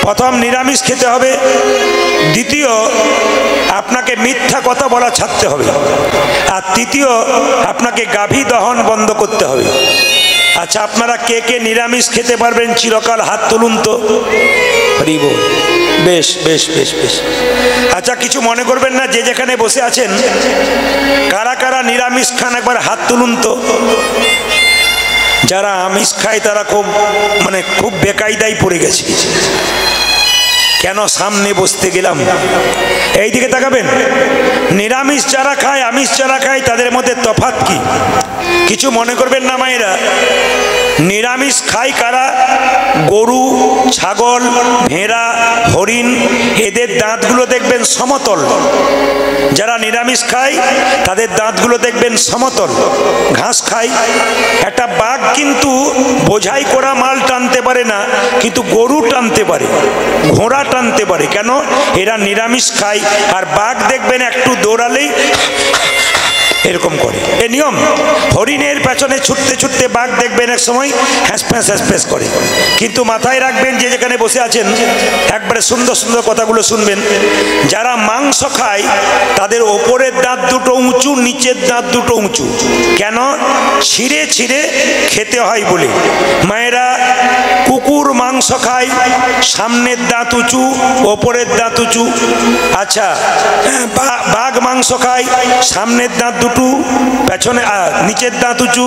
প্রথম নিরামিষ খেতে হবে। দ্বিতীয়, আপনাকে মিথ্যা কথা বলা ছাড়তে হবে। আর তৃতীয়, আপনাকে গাভী দহন বন্ধ করতে হবে। আচ্ছা, আপনারা কে কে নিরামিষ খেতে পারবেন চিরকাল? হাত তুলুন তো। হরি বল। বেশ বেশ বেশ বেশ। আচ্ছা, কিছু মনে করবেন না, যে যেখানে বসে আছেন, কারা কারা নিরামিষ খান একবার হাত তুলুন তো। যারা আমিষ খায় তারা খুব খুব বেকায়দায় পড়ে গেছে। কেন সামনে বসতে গেলাম? এই দিকে তাকাবেন। নিরামিষ যারা খায়, আমিষ যারা খায়, তাদের মধ্যে তফাৎ কি? কিছু মনে করবেন না মায়েরা। নিরামিষ খায় কারা? গরু, ছাগল, ভেড়া, হরিণ, এদের দাঁতগুলো দেখবেন সমতল। যারা নিরামিষ খায় তাদের দাঁতগুলো দেখবেন সমতল, ঘাস খায়। একটা বাঘ কিন্তু বোঝাই করা মাল টানতে পারে না, কিন্তু গরু টানতে পারে, ঘোড়া টানতে পারে। কেন? এরা নিরামিষ খায়। আর বাঘ দেখবেন একটু দৌড়ালেই এরকম করে, এ নিয়ম। হরিণের পেছনে ছুটতে ছুটতে বাঘ দেখবেন এক সময় হ্যাঁসফ্যাঁস হ্যাঁসফ্যাঁস করে। কিন্তু মাথায় রাখবেন, যে যেখানে বসে আছেন একবারে সুন্দর সুন্দর কথাগুলো শুনবেন। যারা মাংস খায় তাদের ওপরের দাঁত দুটো উঁচু, নিচের দাঁত দুটো উঁচু। কেন? ছিঁড়ে ছিঁড়ে খেতে হয় বলে। মায়েরা, কুকুর মাংস খায়, সামনের দাঁত উঁচু, ওপরের দাঁত উঁচু। আচ্ছা, বাঘ মাংস খায়, সামনের দাঁত দুটো, পেছনে নিচের দাঁত উঁচু।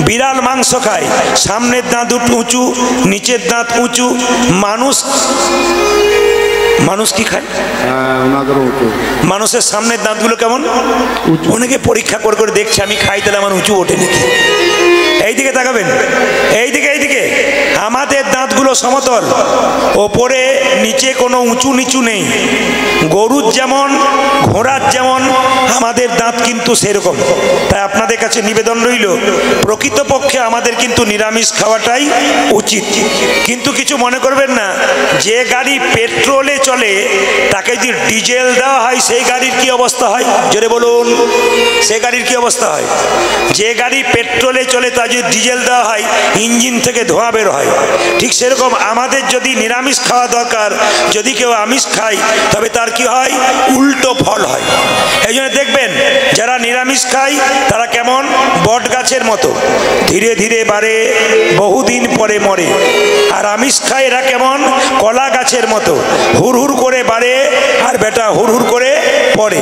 বিড়াল মাংস খায়, সামনের দাঁত দুটো উঁচু, নিচের দাঁত উঁচু। মানুষ কি খায়? মানুষের সামনের দাঁতগুলো কেমন? অনেকে পরীক্ষা করে করে দেখছে, আমি খাই তাহলে আমার উঁচু ওঠে নাকি। এইদিকে তাকাবেন, এইদিকে এইদিকে। আমাদের দাঁতগুলো সমতল, ওপরে নিচে কোনো উঁচু নিচু নেই। গরুর যেমন, ঘোড়ার যেমন, আমাদের দাঁত কিন্তু সেরকম। তাই আপনাদের কাছে নিবেদন রইল, প্রকৃতপক্ষে আমাদের কিন্তু নিরামিষ খাওয়াটাই উচিত। কিন্তু কিছু মনে করবেন না, যে গাড়ি পেট্রোলে চলে তাকে যদি ডিজেল দেওয়া হয়, সেই গাড়ির কি অবস্থা হয়? জোরে বলুন, সে গাড়ির কি অবস্থা হয়? যে গাড়ি পেট্রোলে চলে তা যদি ডিজেল দেওয়া হয়, ইঞ্জিন থেকে ধোঁয়া বের হয়। ঠিক সেরকম আমাদের যদি নিরামিষ খাওয়া দরকার, যদি কেউ আমিষ খায় তবে তার কি হয়? উল্টো ফল হয়। এই জন্য দেখবেন যারা নিরামিষ খায় তারা কেমন? বট গাছের মতো, ধীরে ধীরে বাড়ে, বহুদিন পরে মরে। আর আমিষ খায় এরা কেমন? কলা গাছের মতো, হুড় হুড় করে বাড়ে আর বেটা হুড় হুড় করে পড়ে।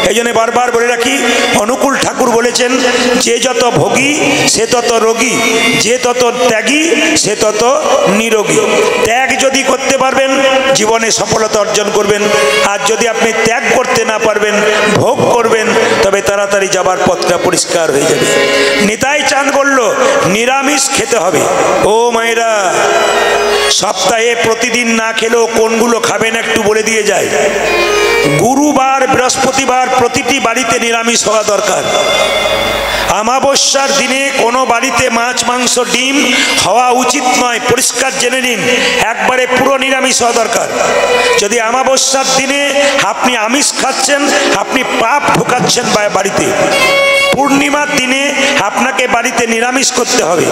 এই জন্য বারবার বলে রাখি, অনুকূল ঠাকুর বলেছেন, যে যত ভোগী সে তত রোগী, যে তত ত্যাগী সে তত নিরোগী। ত্যাগ যদি করতে পারবেন জীবনে সফলতা অর্জন করবেন। আর যদি আপনি ত্যাগ করতে না পারবেন, ভোগ করবেন, তবে তাড়াতাড়ি যাবার পথটা পরিষ্কার হয়ে যাবে। নিতাই চাঁদ বলল, নিরামিষ খেতে হবে। ও মায়েরা, সপ্তাহে প্রতিদিন না খেলেও কোনগুলো খাবেন একটু বলে দিয়ে যায়। গুরুবার, বৃহস্পতিবার প্রতিটি বাড়িতে নিরামিষ হওয়া দরকার। অমাবস্যার দিনে কোনো বাড়িতে মাছ, মাংস, ডিম হওয়া উচিত নয়। পরিষ্কার জেনে নিন, একবারে পুরো নিরামিষ হওয়া দরকার। যদি অমাবস্যার দিনে আপনি আমিষ খাচ্ছেন, আপনি পাপ ঢোকাচ্ছেন বাড়িতে। পূর্ণিমার দিনে আপনাকে বাড়িতে নিরামিষ করতে হবে।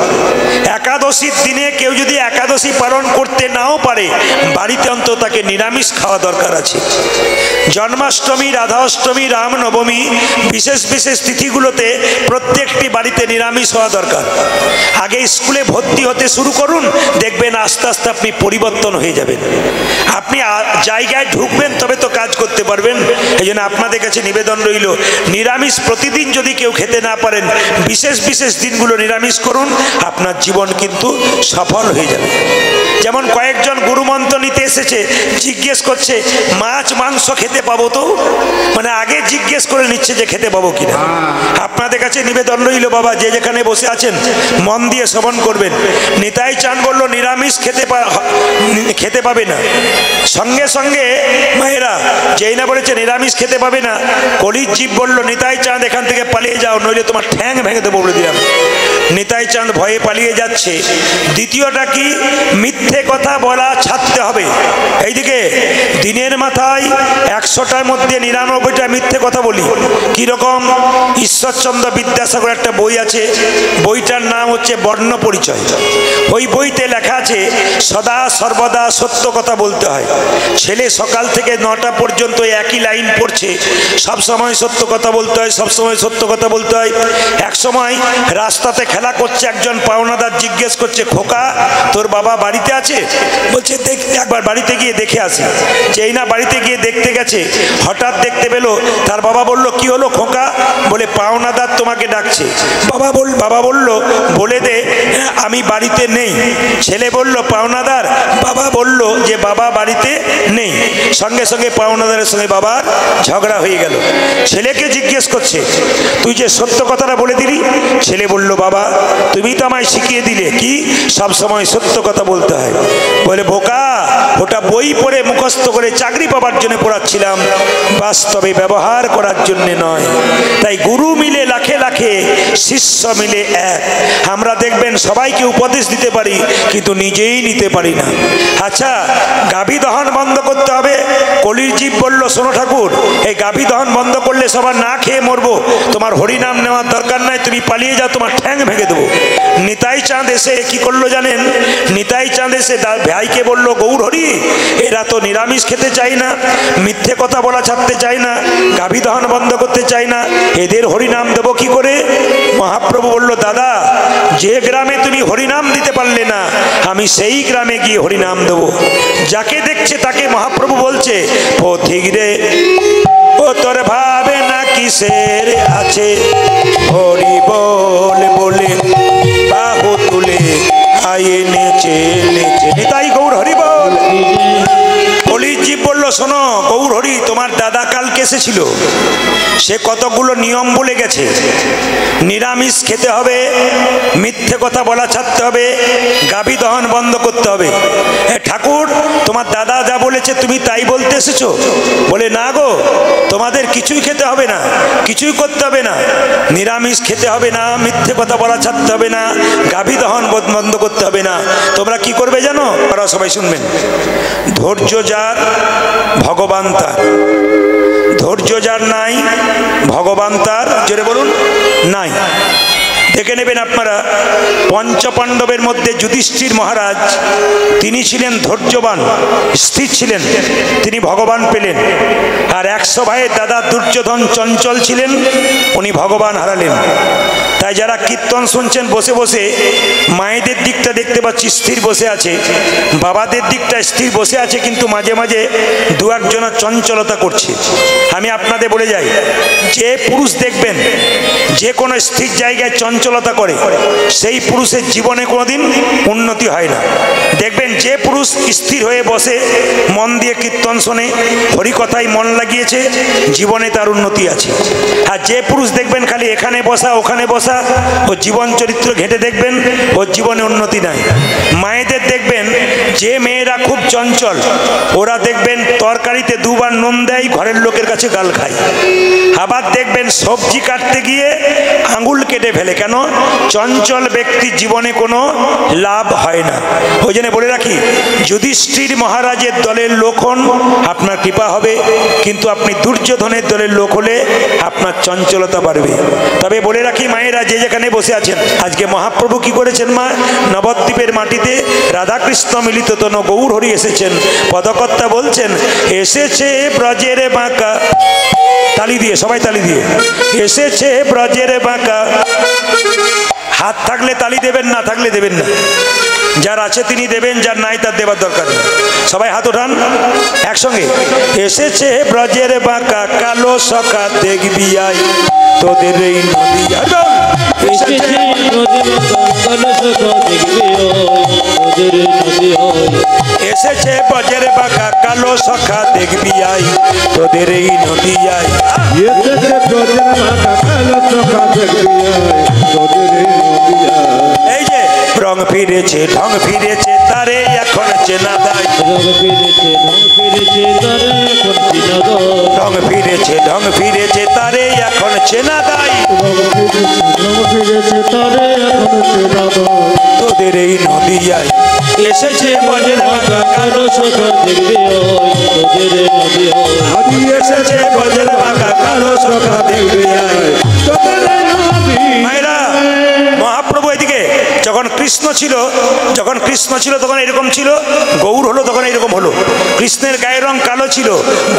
একাদশীর দিনে কেউ যদি একাদশী পালন করতে নাও পারে, বাড়িতে অন্তত তাকে নিরামিষ খাওয়া দরকার আছে। জন্মাষ্টমী, রাধাষ্টমী, রামনবমী, বিশেষ বিশেষ তিথিগুলোতে প্রত্যেকটি বাড়িতে নিরামিষ হওয়া দরকার। আগে স্কুলে ভর্তি হতে শুরু করুন, দেখবেন আস্তে আস্তে আপনি পরিবর্তন হয়ে যাবেন। আপনি জায়গায় ঢুকবেন তবে তো কাজ করতে পারবেন। এই জন্য আপনাদের কাছে নিবেদন রইল, নিরামিষ প্রতিদিন যদি কেউ খেতে না পারেন, বিশেষ বিশেষ দিনগুলো নিরামিষ করুন, আপনার জীবন কিন্তু সফল হয়ে যাবে। যেমন কয়েকজন গুরুমন্ত্র নিতে এসেছে, জিজ্ঞেস করছে মাছ মাংস খেতে পাবো তো? মানে আগে জিজ্ঞেস করে নিচ্ছে যে খেতে পাবো কিনা। আপনাদের কাছে নিবেদন রইল, বাবা যে যেখানে বসে আছেন মন দিয়ে শ্রবণ করবেন। নিতাই চাঁদ বলল, নিরামিষ খেতে পাবে না। সঙ্গে সঙ্গে মায়েরা, যেই না বলেছে নিরামিষ খেতে পাবে না, কলির জীব বলল, নিতাই চাঁদ এখান থেকে পালিয়ে যাও, নইলে তোমার ঠ্যাং ভেঙে দেবো বলে দিলাম। নিতাই চাঁদ ভয়ে পালিয়ে যাচ্ছে। দ্বিতীয়টা কি? মিথ্যে কথা বলা ছাড়তে হবে। এইদিকে দিনের মাথায় 100টার মধ্যে 99টা মিথ্যে কথা বলি। কিরকম? ঈশ্বরচন্দ্র বিদ্যাসাগর একটা বই আছে, বইটার নাম হচ্ছে বর্ণ পরিচয়। ওই বইতে লেখা আছে, সদা সর্বদা সত্য কথা বলতে হয়। ছেলে সকাল থেকে 9টা পর্যন্ত একই লাইন পড়ছে, সব সময় সত্য কথা বলতে হয়, সব সময় সত্য কথা বলতে হয়। এক সময় রাস্তাতে খেলা করছে, একজন পাওনাদার জিজ্ঞেস করছে, খোকা তোর বাবা বাড়িতে আছে? বলছে একবার বাড়িতে গিয়ে দেখে আসি। যেই না বাড়িতে গিয়ে দেখতে গেছে, হঠাৎ দেখতে পেল তার বাবা বলল, কি হলো খোকা? বলে পাওনাদার তোমাকে ডাকছে। বাবা বলল, বলে দে আমি বাড়িতে নেই। ছেলে বলল, পাওনা পাওনাদার বাবা বলল যে বাবা বাড়িতে নেই। সঙ্গে সঙ্গে পাওনাদারের সঙ্গে বাবার ঝগড়া হয়ে গেল। ছেলেকে জিজ্ঞেস করছে, তুই যে সত্য কথাটা বলে দিলি? ছেলে বলল, বাবা তুমি তো আমায় শিখিয়ে দিলে কি সব সময় সত্য কথা বলতে হয়। বলে, বোকা, ওটা বই পড়ে মুখস্থ করে চাকরি পাবার জন্য পড়াচ্ছিলাম, বাস্তবে ব্যবহার করার জন্য নয়। তাই গুরু মিলে লাখে লাখে, শিষ্য মিলে এক। আমরা দেখবেন সবাইকে উপদেশ দিতে পারি কিন্তু নিজেই নিতে পারি না। আচ্ছা, গাভী দহন বন্ধ করতে হবে। কলির জীব বলল, শোনো ঠাকুর, এই গাভী দহন বন্ধ করলে সবার না খেয়ে মরবো, তোমার হরিনাম নেওয়ার দরকার নাই, তুমি পালিয়ে যাও, তোমার ঠ্যাং ভেঙে দেবো। নিতাই চাঁদ এসে কি করলো জানেন? নিতাই চাঁদ এসে ভাইকে বলল, গৌর হরি, এরা তো নিরামিষ খেতে চাই না, মিথ্যে কথা বলা ছাড়তে চাই না, গাভী দহন বন্ধ করতে চাই না, এদের হরিনাম দেবো কি করে? মহাপ্রভু বলল, দাদা, যে গ্রামে তুমি হরিনাম দিতে পারলে না, আমি সেই গ্রামে গিয়ে হরিনাম দেবো। যাকে দেখছে তাকে মহাপ্রভু বলছে, পথিক রে ও তোর ভাবে না কিসের আছে, হরি বল বলে বাহু তুলে আয়ে নেচে নেচে। নিতাই গৌর হরি বল। কলিজীব বলল, শোনো গৌর হরি, তোমার দাদা কালকে এসেছিল, সে কতগুলো নিয়ম বলে গেছে। নিরামিষ খেতে হবে, মিথ্যে কথা বলা ছাড়তে হবে, গাভী দহন বন্ধ করতে হবে। ঠাকুর, তোমার দাদা যা বলেছে তুমি তাই বলতে এসেছো? বলে, না গো, তোমাদের কিছুই খেতে হবে না, কিছুই করতে হবে না, নিরামিষ খেতে হবে না, মিথ্যে কথা বলা ছাড়তে হবে না, গাভী দহন বন্ধ করতে হবে না। তোমরা কি করবে জানো? ওরা সবাই শুনবেন। ধৈর্য যার, ভগবান তার। ধৈর্য যার নাই, ভগবান তার, জোরে বলুন, নাই। দেখে নেবেন আপনারা, পঞ্চপাণ্ডবের মধ্যে যুধিষ্ঠির মহারাজ, তিনি ছিলেন ধৈর্যবান, স্থির ছিলেন, তিনি ভগবান পেলেন। আর 100 ভাইয়ের দাদা দুর্যোধন চঞ্চল ছিলেন, উনি ভগবান হারালেন। তাই যারা কীর্তন শুনছেন বসে বসে, মায়েদের দিকটা দেখতে পাচ্ছি স্থির বসে আছে, বাবাদের দিকটা স্থির বসে আছে, কিন্তু মাঝে মাঝে দু একজনা চঞ্চলতা করছে। আমি আপনাদের বলে যাই, যে পুরুষ দেখবেন যে কোনো স্থির জায়গায় চঞ্চলতা করে, সেই পুরুষের জীবনে কোনোদিন উন্নতি হয় না। দেখবেন যে পুরুষ স্থির হয়ে বসে, মন দিয়ে কীর্তন শোনে, হরিকথায় মন লাগিয়েছে, জীবনে তার উন্নতি আছে। আর যে পুরুষ দেখবেন খালি এখানে বসা ওখানে বসা, ও জীবন চরিত্র ঘেঁটে দেখবেন ওর জীবনে উন্নতি নাই। মায়েদের দেখবেন যে মেয়েরা খুব চঞ্চল, ওরা দেখবেন তরকারিতে দুবার নুন দেয়, ঘরের লোকের কাছে গাল খায়। আবার দেখবেন সবজি কাটতে গিয়ে আঙুল কেটে ফেলে। কেন? চঞ্চল ব্যক্তির জীবনে কোনো লাভ হয় না। ওই জন্য বলে রাখি, যুধিষ্ঠির মহারাজের দলের লোক হন, আপনার কৃপা হবে, কিন্তু আপনি দুর্যোধনের দলের লোক হলে আপনার চঞ্চলতা বাড়বে। তবে বলে রাখি মায়েরা, যে যেখানে বসে আছেন, আজকে মহাপ্রভু কি করেছেন মা? নবদ্বীপের মাটিতে রাধাকৃষ্ণ মিলিত তনু গৌর হরি এসেছেন। পদকর্তা বলছেন, এসেছে ব্রজের বাঁকা, তালি দিয়ে, সবাই তালি দিয়ে, এসেছে ব্রজের বাঁকা। হাত থাকলে তালি দেবেন, না থাকলে দেবেন না। যার আছে তিনি দেবেন, যার নাই তার দেবার দরকার নেই। সবাই হাত ওঠান একসঙ্গে। এসেছে ব্রজের বাঁকা, কালো সখা দেখবি আই, তোদের এই নদী। এসেছে ব্রজের বাঁকা, কালো সখা দেখবি আই, তোদের নদী আই। এসেছে ব্রজের বাঁকা, কালো সখা দেখবি আই, তোদের এই নদী আই। এসেছে ব্রজের বাঁকা, কালো সখা দেখবি আই, তোদের এই নদী আই। এই যে রং ফিরেছে, ঢং ফিরেছে, তারে এখন চেনা দায়। রং ফিরেছে, ঢং ফিরেছে, তারে এখন চেনা দায়। রং ফিরেছে, ঢং ফিরেছে, তারে এখন চেনা দায়। রং ফিরেছে, তারে এখন চেনা দায়। তোদের এই নদী আই। এসেছে ব্রজের বাঁকা, কালো সখা দেখবি আই, তোদের এই নদী আই। আজ এসেছে ব্রজের বাঁকা, কালো সখা দেখবি আই, তোদের এই নদী। মায়েরা, মহাপ্রভু এদিকে যখন কৃষ্ণ ছিল, তখন এরকম ছিল, গৌর হলো তখন এরকম হলো। কৃষ্ণের গায়ের রং কালো ছিল,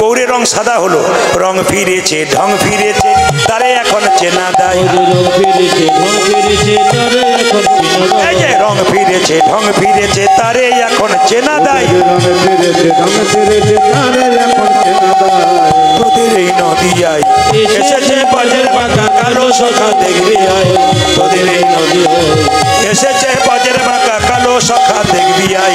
গৌরের রং সাদা হলো। রং ফিরেছে, ঢং ফিরেছে, তারে এখন চেনা দায়। রং ফিরেছে, ঢং ফিরেছে, তারে এখন চেনা দায়। এই যে রং ফিরেছে, ঢং ফিরেছে, তারে এখন চেনা দায়। রং ফিরেছে, ঢং ফিরেছে, তারে এখন চেনা দায়। তোদের এই নদী আই। এসেছে ব্রজের বাঁকা, কালো সখা দেখবি আই, তোদের এই নদী আই। এসেছে ব্রজের বাঁকা, কালো সখা দেখবি আই,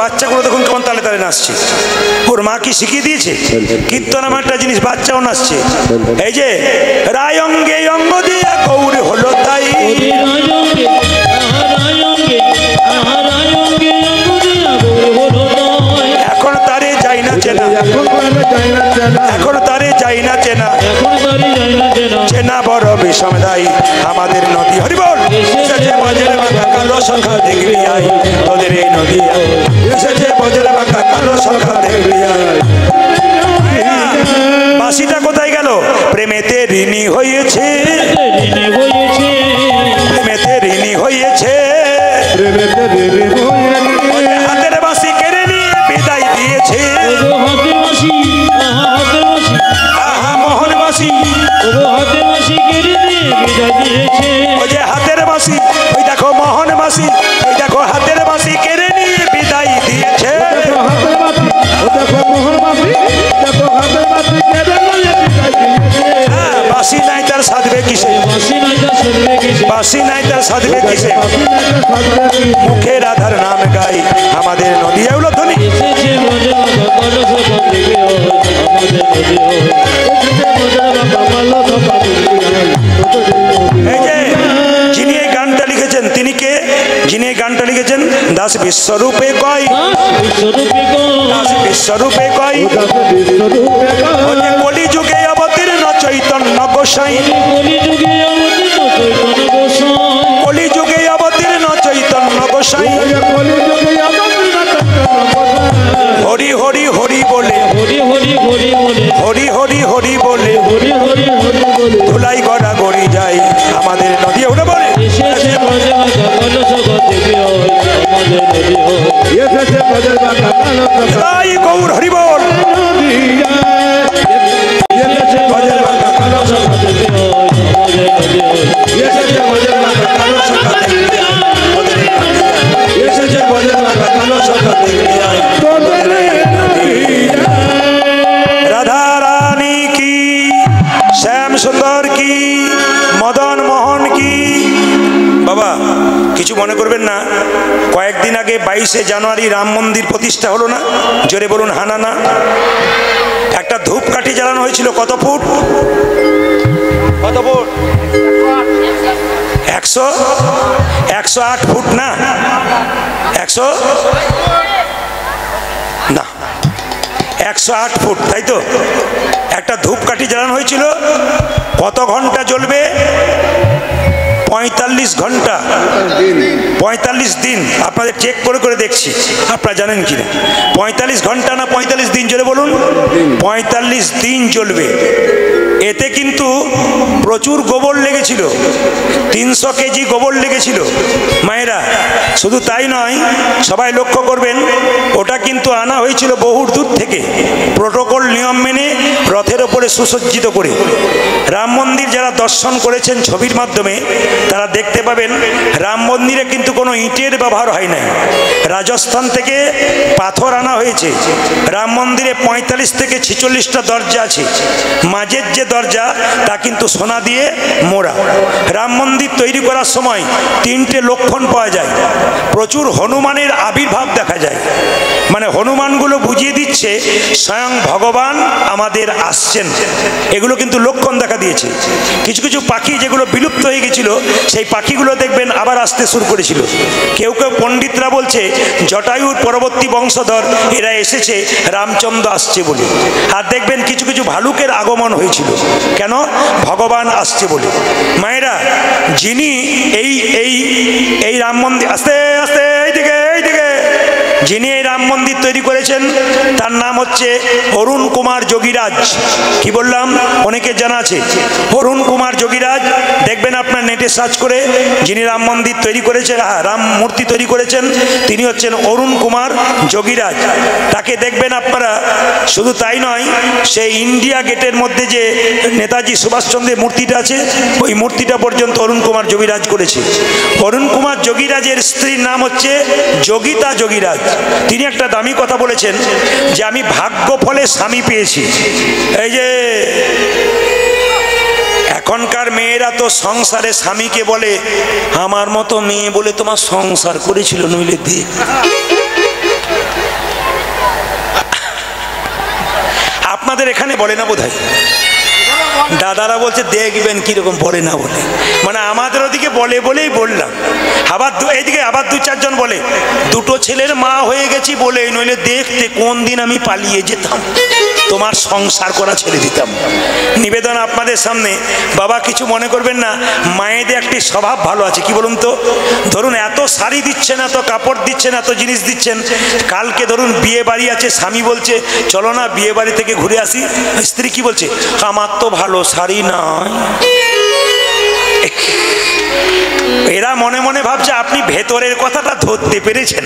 বাচ্চাগুলো দেখুন কেমন তালে তালে নাচছে। ওর মা কি শিখিয়ে দিয়েছে? কীর্তন আমার একটা জিনিস, বাচ্চাও নাচছে। এই যে রায় অঙ্গে অঙ্গ দিয়ে গৌর হলো তাই, এখন তারে যাই না চেনা, এখন তারে যাই না চেনা, চেনা বড় বিষম দায়ী আমাদের নদী। হরি বল। এসেছে বজ্রের মাথা কালো সখা দেখবি আই, তোদের এই নদী আই। এসেছে বজ্রের মাথা কালো সখা দেখবি আই। বাঁশিটা কোথায় গেল? প্রেমেতে ঋণী হয়েছে, প্রেমেতে ঋণী হয়েছে, হাতের বাঁশি কেড়ে নিয়ে বিদায় দিয়েছে। আহা মোহন বাঁশি, ওই যে হাতের বাঁশি, ওই দেখো মোহন বাঁশি, ওই দেখো হাতের বাঁশি কেড়ে নিয়ে বিদায় দিয়েছে। বাঁশি নাই তার সাধবে কিসে, বাঁশি নাই তার সাধবে কিসে, মুখে রাধার নাম গাই আমাদের নদী এগুলো ধ্বনি। এই যে যিনি এই গানটা লিখেছেন তিনি কে? যিনি এই গানটা লিখেছেন দাস বিশ্বরূপে কয়, দাস বিশ্বরূপে কয়, কলিযুগে অবতীর্ণ চৈতন্য গোসাই, কলিযুগে অবতীর্ণ চৈতন্য গোসাই, হরি হরি হরি বলে, হরি হরি হরি বলে, হরি হরি হরি বলে, হরি হরি হরি বলে ধুলাই গড়া গড়ি যায় আমাদের নদী। ওটা বলে গৌর হরি বল। রাধা রানী কি, শ্যাম সুন্দর কি, মদন মোহন কি। বাবা কিছু মনে করবেন না, কয়েকদিন আগে 22শে জানুয়ারি রাম মন্দির প্রতিষ্ঠা হলো না? জোরে বলুন হানা না। একটা ধূপকাঠি জ্বালানো হয়েছিল, কত ফুট? কত ফুট? 108 ফুট না? 100 না 108 ফুট, তাই তো? একটা ধূপকাঠি জ্বালানো হয়েছিল। কত ঘন্টা জ্বলবে? 45 ঘন্টা, 45 দিন। আপনাদের চেক করে করে দেখছি, আপনারা জানেন কি না? 45 ঘন্টা না 45 দিন? জোরে বলুন। 45 দিন জ্বলবে। এতে কিন্তু প্রচুর গোবর লেগেছিল, 300 কেজি গোবর লেগেছিল মায়েরা। শুধু তাই নয়, সবাই লক্ষ্য করবেন, ওটা কিন্তু আনা হয়েছিল বহু দূর থেকে, প্রোটোকল নিয়ম মেনে রথের ওপরে সুসজ্জিত করে। রাম মন্দির যারা দর্শন করেছেন ছবির মাধ্যমে তারা দেখতে পাবেন রাম মন্দিরে কিন্তু কোনো ইটের ব্যবহার হয় নাই, রাজস্থান থেকে পাথর আনা হয়েছে। রাম মন্দিরে 45 থেকে 46টা দরজা আছে, মাঝের যে দরজা তা কিন্তু সোনা দিয়ে মোড়া। রাম মন্দির তৈরি করার সময় 3টে লক্ষণ পাওয়া যায়। প্রচুর হনুমানের আবির্ভাব দেখা যায়, মানে হনুমানগুলো বুঝিয়ে দিচ্ছে স্বয়ং ভগবান আমাদের আসছেন, এগুলো কিন্তু লক্ষণ দেখা দিয়েছে। কিছু কিছু পাখি যেগুলো বিলুপ্ত হয়ে গেছিল সেই পাখিগুলো দেখবেন আবার আসতে শুরু করেছিল। কেউ কেউ পণ্ডিতরা বলছে জটায়ুর পরবর্তী বংশধর এরা এসেছে রামচন্দ্র আসছে বলে। আর দেখবেন কিছু কিছু ভালুকের আগমন হয়েছিল, কেন? ভগবান আসছে বলে। মায়েরা, যিনি এই এই এই রাম মন্দির, আস্তে আস্তে এইদিকে এইদিকে, যিনি এই রাম মন্দির তৈরি করেছেন তার নাম হচ্ছে অরুণ কুমার যোগীরাজ। কি বললাম? অনেকে জানা আছে অরুণ কুমার যোগীরাজ। দেখবেন আপনার নেটে সার্চ করে, যিনি রাম মন্দির তৈরি করেছেন, রাম মূর্তি তৈরি করেছেন, তিনি হচ্ছেন অরুণ কুমার যোগীরাজ। তাকে দেখবেন আপনারা। শুধু তাই নয়, সেই ইন্ডিয়া গেটের মধ্যে যে নেতাজি সুভাষচন্দ্রের মূর্তিটা আছে, ওই মূর্তিটা পর্যন্ত অরুণ কুমার যোগীরাজ করেছে। অরুণ কুমার যোগীরাজের স্ত্রীর নাম হচ্ছে যোগিতা যোগীরাজ। তিনি একটা দামি কথা বলেছেন যে আমি ভাগ্য ফলে স্বামী পেয়েছি। এই যে এখনকার মেয়েরা তো সংসারে স্বামীকে বলে আমার মতো মেয়ে বলে তোমার সংসার করেছিল, নইলে দেখ। আপনাদের এখানে বলে না বোধহয়, দাদারা বলছে দেখবেন কিরকম বলে না বলে, মানে আমাদের ওদিকে বলে বলেই বললাম। আবার এইদিকে আবার দু চারজন বলে দুটো ছেলের মা হয়ে গেছি বলে, নইলে দেখতে কোন দিন আমি পালিয়ে যেতাম, তোমার সংসার করা ছেড়ে দিতাম। নিবেদন আপনাদের সামনে, বাবা কিছু মনে করবেন না, মায়েদের একটি স্বভাব ভালো আছে, কি বলুন তো, ধরুন এত শাড়ি দিচ্ছেন, এত কাপড় দিচ্ছেন, এত জিনিস দিচ্ছেন, কালকে ধরুন বিয়ে বাড়ি আছে, স্বামী বলছে চলো না বিয়ে বাড়ি থেকে ঘুরে আসি, স্ত্রী কি বলছে, আমার তো ভালো শাড়ি নয়। এরা মনে মনে ভাবছে আপনি ভেতরের কথাটা ধরতে পেরেছেন।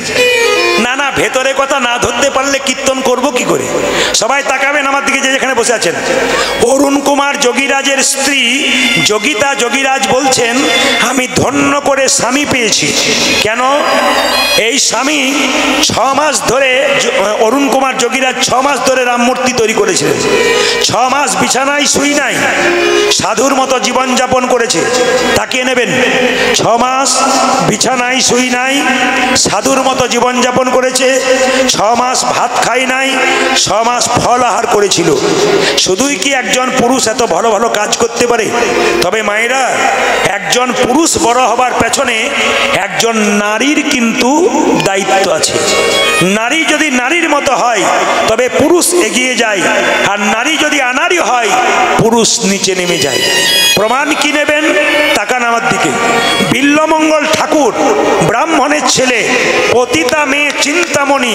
না না, ভেতরের কথা না ধরতে পারলে কীর্তন করব কি করে? সবাই তাকাবেন আমার দিকে, যে যেখানে বসে আছেন। অরুণ কুমার যোগীরাজের স্ত্রী যোগিতা যোগীরাজ বলছেন, আমি ধন্য করে স্বামী পেয়েছি। কেন? এই স্বামী 6 মাস ধরে, অরুণ কুমার যোগীরাজ 6 মাস ধরে রামমূর্তি তৈরি করেছিলেন। 6 মাস বিছানায় শুই নাই, সাধুর মতো জীবনযাপন করেছে। তাকিয়ে নেবেন, 6 মাস বিছানায় শুই নাই, সাধুর মতো জীবনযাপন করেছে। 6 মাস ভাত খাই নাই, 6 মাস ফল আহার করেছিল। শুধুই কি একজন পুরুষ এত ভালো ভালো কাজ করতে পারে? তবে মায়েরা, একজন পুরুষ বড় হবার পেছনে একজন নারীর কিন্তু দায়িত্ব আছে। নারী যদি নারীর মতো হয় তবে পুরুষ এগিয়ে যায়, আর নারী যদি আনারী হয় পুরুষ নিচে নেমে যায়। প্রমাণ কি নেবেন? তাকান আমার দিকে। বিল্লমঙ্গল ঠাকুর ব্রাহ্মণের ছেলে, পতিতা মেয়ে চিন্তামণি,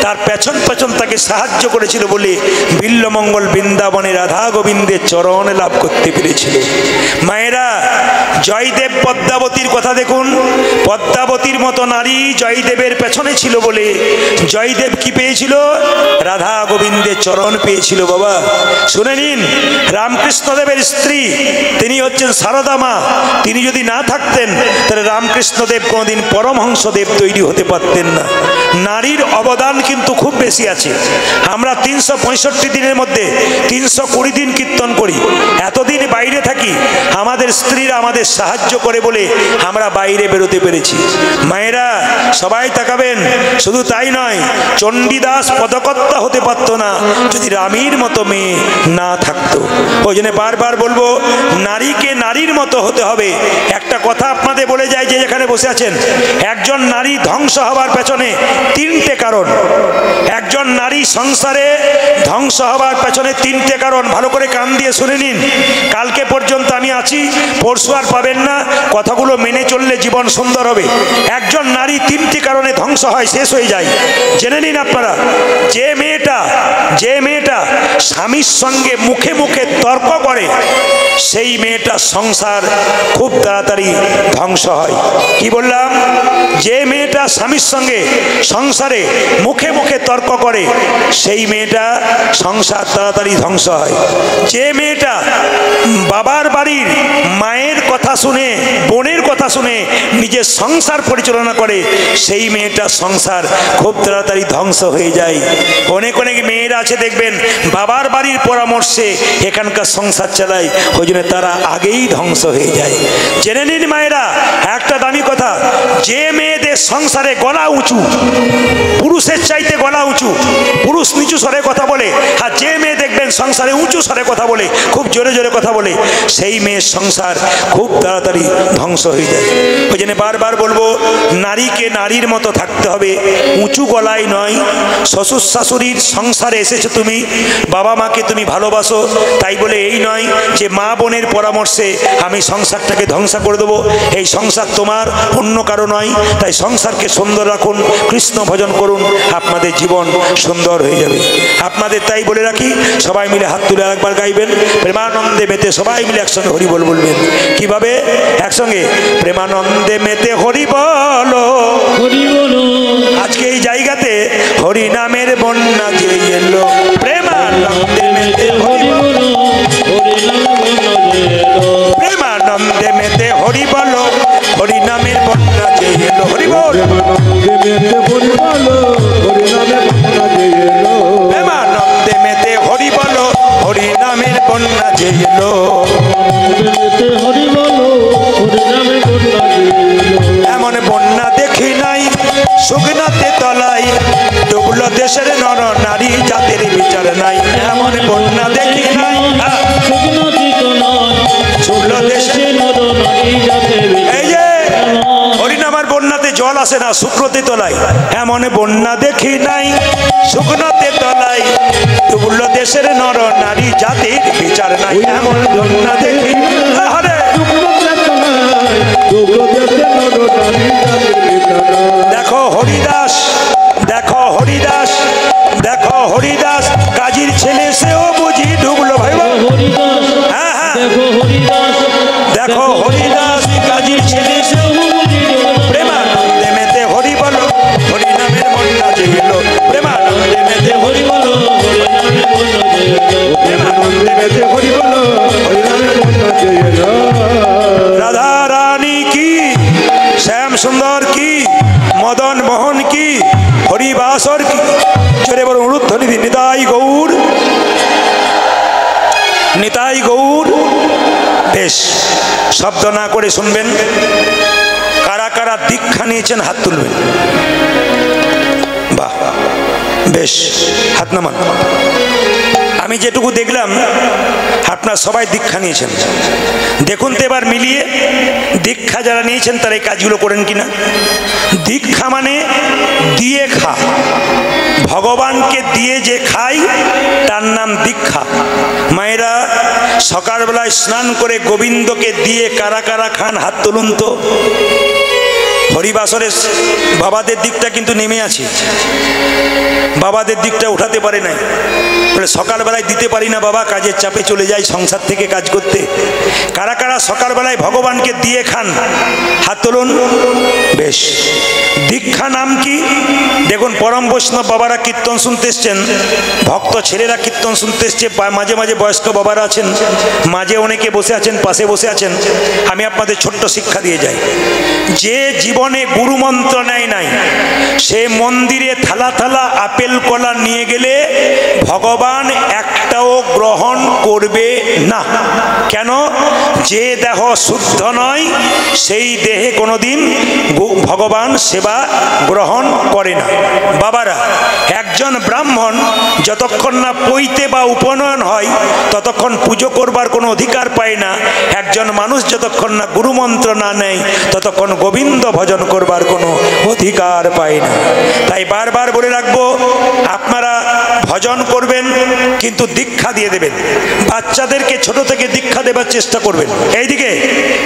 তার পেছন পেছন তাকে সাহায্য করেছিল বলে বিল্লমঙ্গল বৃন্দাবনে রাধা গোবিন্দের চরণ লাভ করতে পেরেছিল। মায়েরা, জয়দেব পদ্মাবতীর কথা দেখুন। পদ্মাবতীর মতো নারী জয়দেবের পেছনে ছিল বলে জয়দেব কি পেয়েছিল? রাধা গোবিন্দের চরণ পেয়েছিল। বাবা শুনে নিন, রামকৃষ্ণদেবের স্ত্রী তিনি হচ্ছেন সারদা মা। তিনি যদি না থাকতেন তাহলে রামকৃষ্ণদেব কোনোদিন পরমহংসদেব তৈরি হতে পারতেন না। নারীর অবদান কিন্তু খুব বেশি আছে। আমরা 365 দিনের মধ্যে 320 দিন কীর্তন করি, এতদিন বাইরে থাকি, আমাদের স্ত্রীরা আমাদের সাহায্য করে বলে আমরা বাইরে বেরোতে পেরেছি। মায়েরা সবাই তাকাবেন, শুধু তাই নয়, চণ্ডীদাস পদকর্তা হতে পারতো না যদি রামীর মতো মেয়ে না থাকতো। ওই জন্য বারবার বলবো, নারীকে নারীর মতো হতে হবে। একটা কথা আপনাদের বলে যায়, যে যেখানে বসে আছেন, একজন নারী ধ্বংস হবার পেছনে 3টে কারণ। একজন নারী সংসারে ধ্বংস হবার পেছনে 3টে কারণ। ভালো করে কান দিয়ে শুনে নিন। কালকে পর্যন্ত আমি আছি, পরশু আর পাবেন না, কথাগুলো মেনে চললে জীবন সুন্দর হবে। একজন নারী 3টি কারণে ধ্বংস হয়, শেষ হয়ে যায়। জেনে নিন আপনারা। যে মেয়েটা স্বামীর সঙ্গে মুখে মুখে তর্ক করে, সেই মেয়েটার সংসার খুব তাড়াতাড়ি ধ্বংস হয়। কি বললাম? যে মেয়েটা স্বামীর সঙ্গে সংসারে মুখে মুখে তর্ক করে, সেই মেয়েটা সংসার তাড়াতাড়ি ধ্বংস হয়। যে মেয়েটা বাবার বাড়ির মায়ের কথা শুনে, বোনের কথা শুনে নিজের সংসার পরিচালনা করে, সেই মেয়েটার সংসার খুব তাড়াতাড়ি ধ্বংস হয়ে যায়। অনেক অনেক মেয়েরা আছে দেখবেন, বাবার বাড়ির পরামর্শে এখানকার সংসার চালায়, ওই জন্য তারা আগেই ধ্বংস হয়ে যায়। জেনে নিন মায়েরা, একটা দামি কথা, যে মেয়েদের সংসারে গলা উঁচু, পুরুষের চাইতে গলা উঁচু, পুরুষ নিচু স্বরে কথা বলে, আর যে মেয়ে দেখবেন সংসারে উঁচু স্বরে কথা বলে, খুব জোরে জোরে কথা বলে, সেই মেয়ের সংসার খুব তাড়াতাড়ি ধ্বংস হয়ে যায়। ওই জন্য বারবার বলবো, নারীকে নারীর মতো থাকতে হবে, উঁচু গলায় নয়। শ্বশুর শাশুড়ির সংসারে এসেছো তুমি, বাবা মাকে তুমি ভালোবাসো, তাই বলে এই নয় যে মা বোনের পরামর্শে আমি সংসারটাকে ধ্বংস করে দেবো। এই সংসার তোমার, অন্য কারো নয়। তাই সংসারকে সুন্দর রাখুন, কৃষ্ণ ভজন করুন, আপনাদের জীবন সুন্দর হয়ে যাবে। আপনাদের তাই বলে রাখি, সবাই মিলে হাত তুলে একবার গাইবেন, প্রেমানন্দে মেতে সবাই মিলে একসঙ্গে হরি বল বলবেন। কিভাবে? একসঙ্গে প্রেমানন্দে মেতে হরি বলো, হরি বলো। আজকে এই জায়গাতে হরি নামের বন্যা যে এলো, প্রেমানন্দে মেতে হরি বলো, প্রেমানন্দে মেতে হরি বলো, হরি নামের বন্যা যে এলো, হরি বল। প্রেমানন্দে মেতে হরি বলো, হরি নামের বন্যা যে এলো, এমন বন্যা দেখি নাই শুকনাতে তলায়, ডুবলো দেশের নর নারী, জাতির বিচার নাই। এমন বন্যা দেখি নাই। শুকনো চিকনয় শুকনো দেশে নদ নদী যাতে এই যে হরিনামার বন্যাতে জল আসে না, শুকনোতে তলায়। এমন বন্যা দেখি নাই শুকনোতে তলায়, তুল্য দেশের নর নারী জাতির বিচার নাই। এমন বন্যা দেখি আরে দেখো হরিদাস, দেখো হরিদাস, দেখো হরিদাস কাজীর ছেলে সেও বুঝি ডুবলো ভাই। হরিদাস হ্যাঁ হ্যাঁ দেখো হরিদাস দেখো হরিদাস কাজীর ছেলে সেও প্রেমানন্দে মেতে হরি বলো, হরি নামের বন্যা জেগেলো। প্রেমানন্দে মেতে হরি বলো, প্রেমানন্দে মেতে হরি বলো। রাধা রানী কি, শ্যাম সুন্দর কি, মদন মোহন কি, হরিবাসর কি, চলে বড় উরুধ্বনি নিতাই গৌর, নিতাই গৌর। বেশ, শব্দ না করে শুনবেন। কারা কারা দীক্ষা নিয়েছেন হাত তুলবেন। বাহ, বেশ, হাত নামান। আমি যেটুকু দেখলাম আপনারা সবাই দীক্ষা নিয়েছেন। দেখুন তো এবার মিলিয়ে দীক্ষা যারা নিয়েছেন তারা এই কাজগুলো করেন কিনা। দীক্ষা মানে দিয়ে খা, ভগবানকে দিয়ে যে খাই তার নাম দীক্ষা। মায়েরা সকালবেলায় স্নান করে গোবিন্দকে দিয়ে কারা কারা খান হাত তুলুন তো। হরিবাসরের বাবাদের দিকটা কিন্তু নেমে আছে, বাবাদের দিকটা উঠাতে পারে নাই বলে সকালবেলায় দিতে পারি না বাবা, কাজের চাপে চলে যাই সংসার থেকে কাজ করতে। কারা কারা সকালবেলায় ভগবানকে দিয়ে খান হাত তুলুন। বেশ, দীক্ষা নাম কি দেখুন। পরম বৈষ্ণব বাবারা কীর্তন শুনতে এসছেন, ভক্ত ছেলেরা কীর্তন শুনতে এসছে, মাঝে মাঝে বয়স্ক বাবারা আছেন, মাঝে অনেকে বসে আছেন, পাশে বসে আছেন। আমি আপনাদের ছোট্ট শিক্ষা দিয়ে যাই। যে জীবনে গুরু মন্ত্র নেয় নাই, সে মন্দিরে থালা থালা আপেল কলা নিয়ে গেলে ভগবান একটাও গ্রহণ করবে না। কেন? যে দেহ শুদ্ধ নয় সেই দেহে কোনোদিন ভগবান সেবা গ্রহণ করে না। বাবারা, একজন ব্রাহ্মণ যতক্ষণ না পৈতে বা উপনয়ন হয় ততক্ষণ পুজো করবার কোনো অধিকার পায় না। একজন মানুষ যতক্ষণ না গুরুমন্ত্র না নেয় ততক্ষণ গোবিন্দ ভজন করবার কোনো অধিকার পায় না। তাই বারবার বলে রাখবো, আপনারা ভজন করবেন কিন্তু দীক্ষা দিয়ে দেবেন। বাচ্চাদেরকে ছোট থেকে দীক্ষা দেবার চেষ্টা করবেন। এইদিকে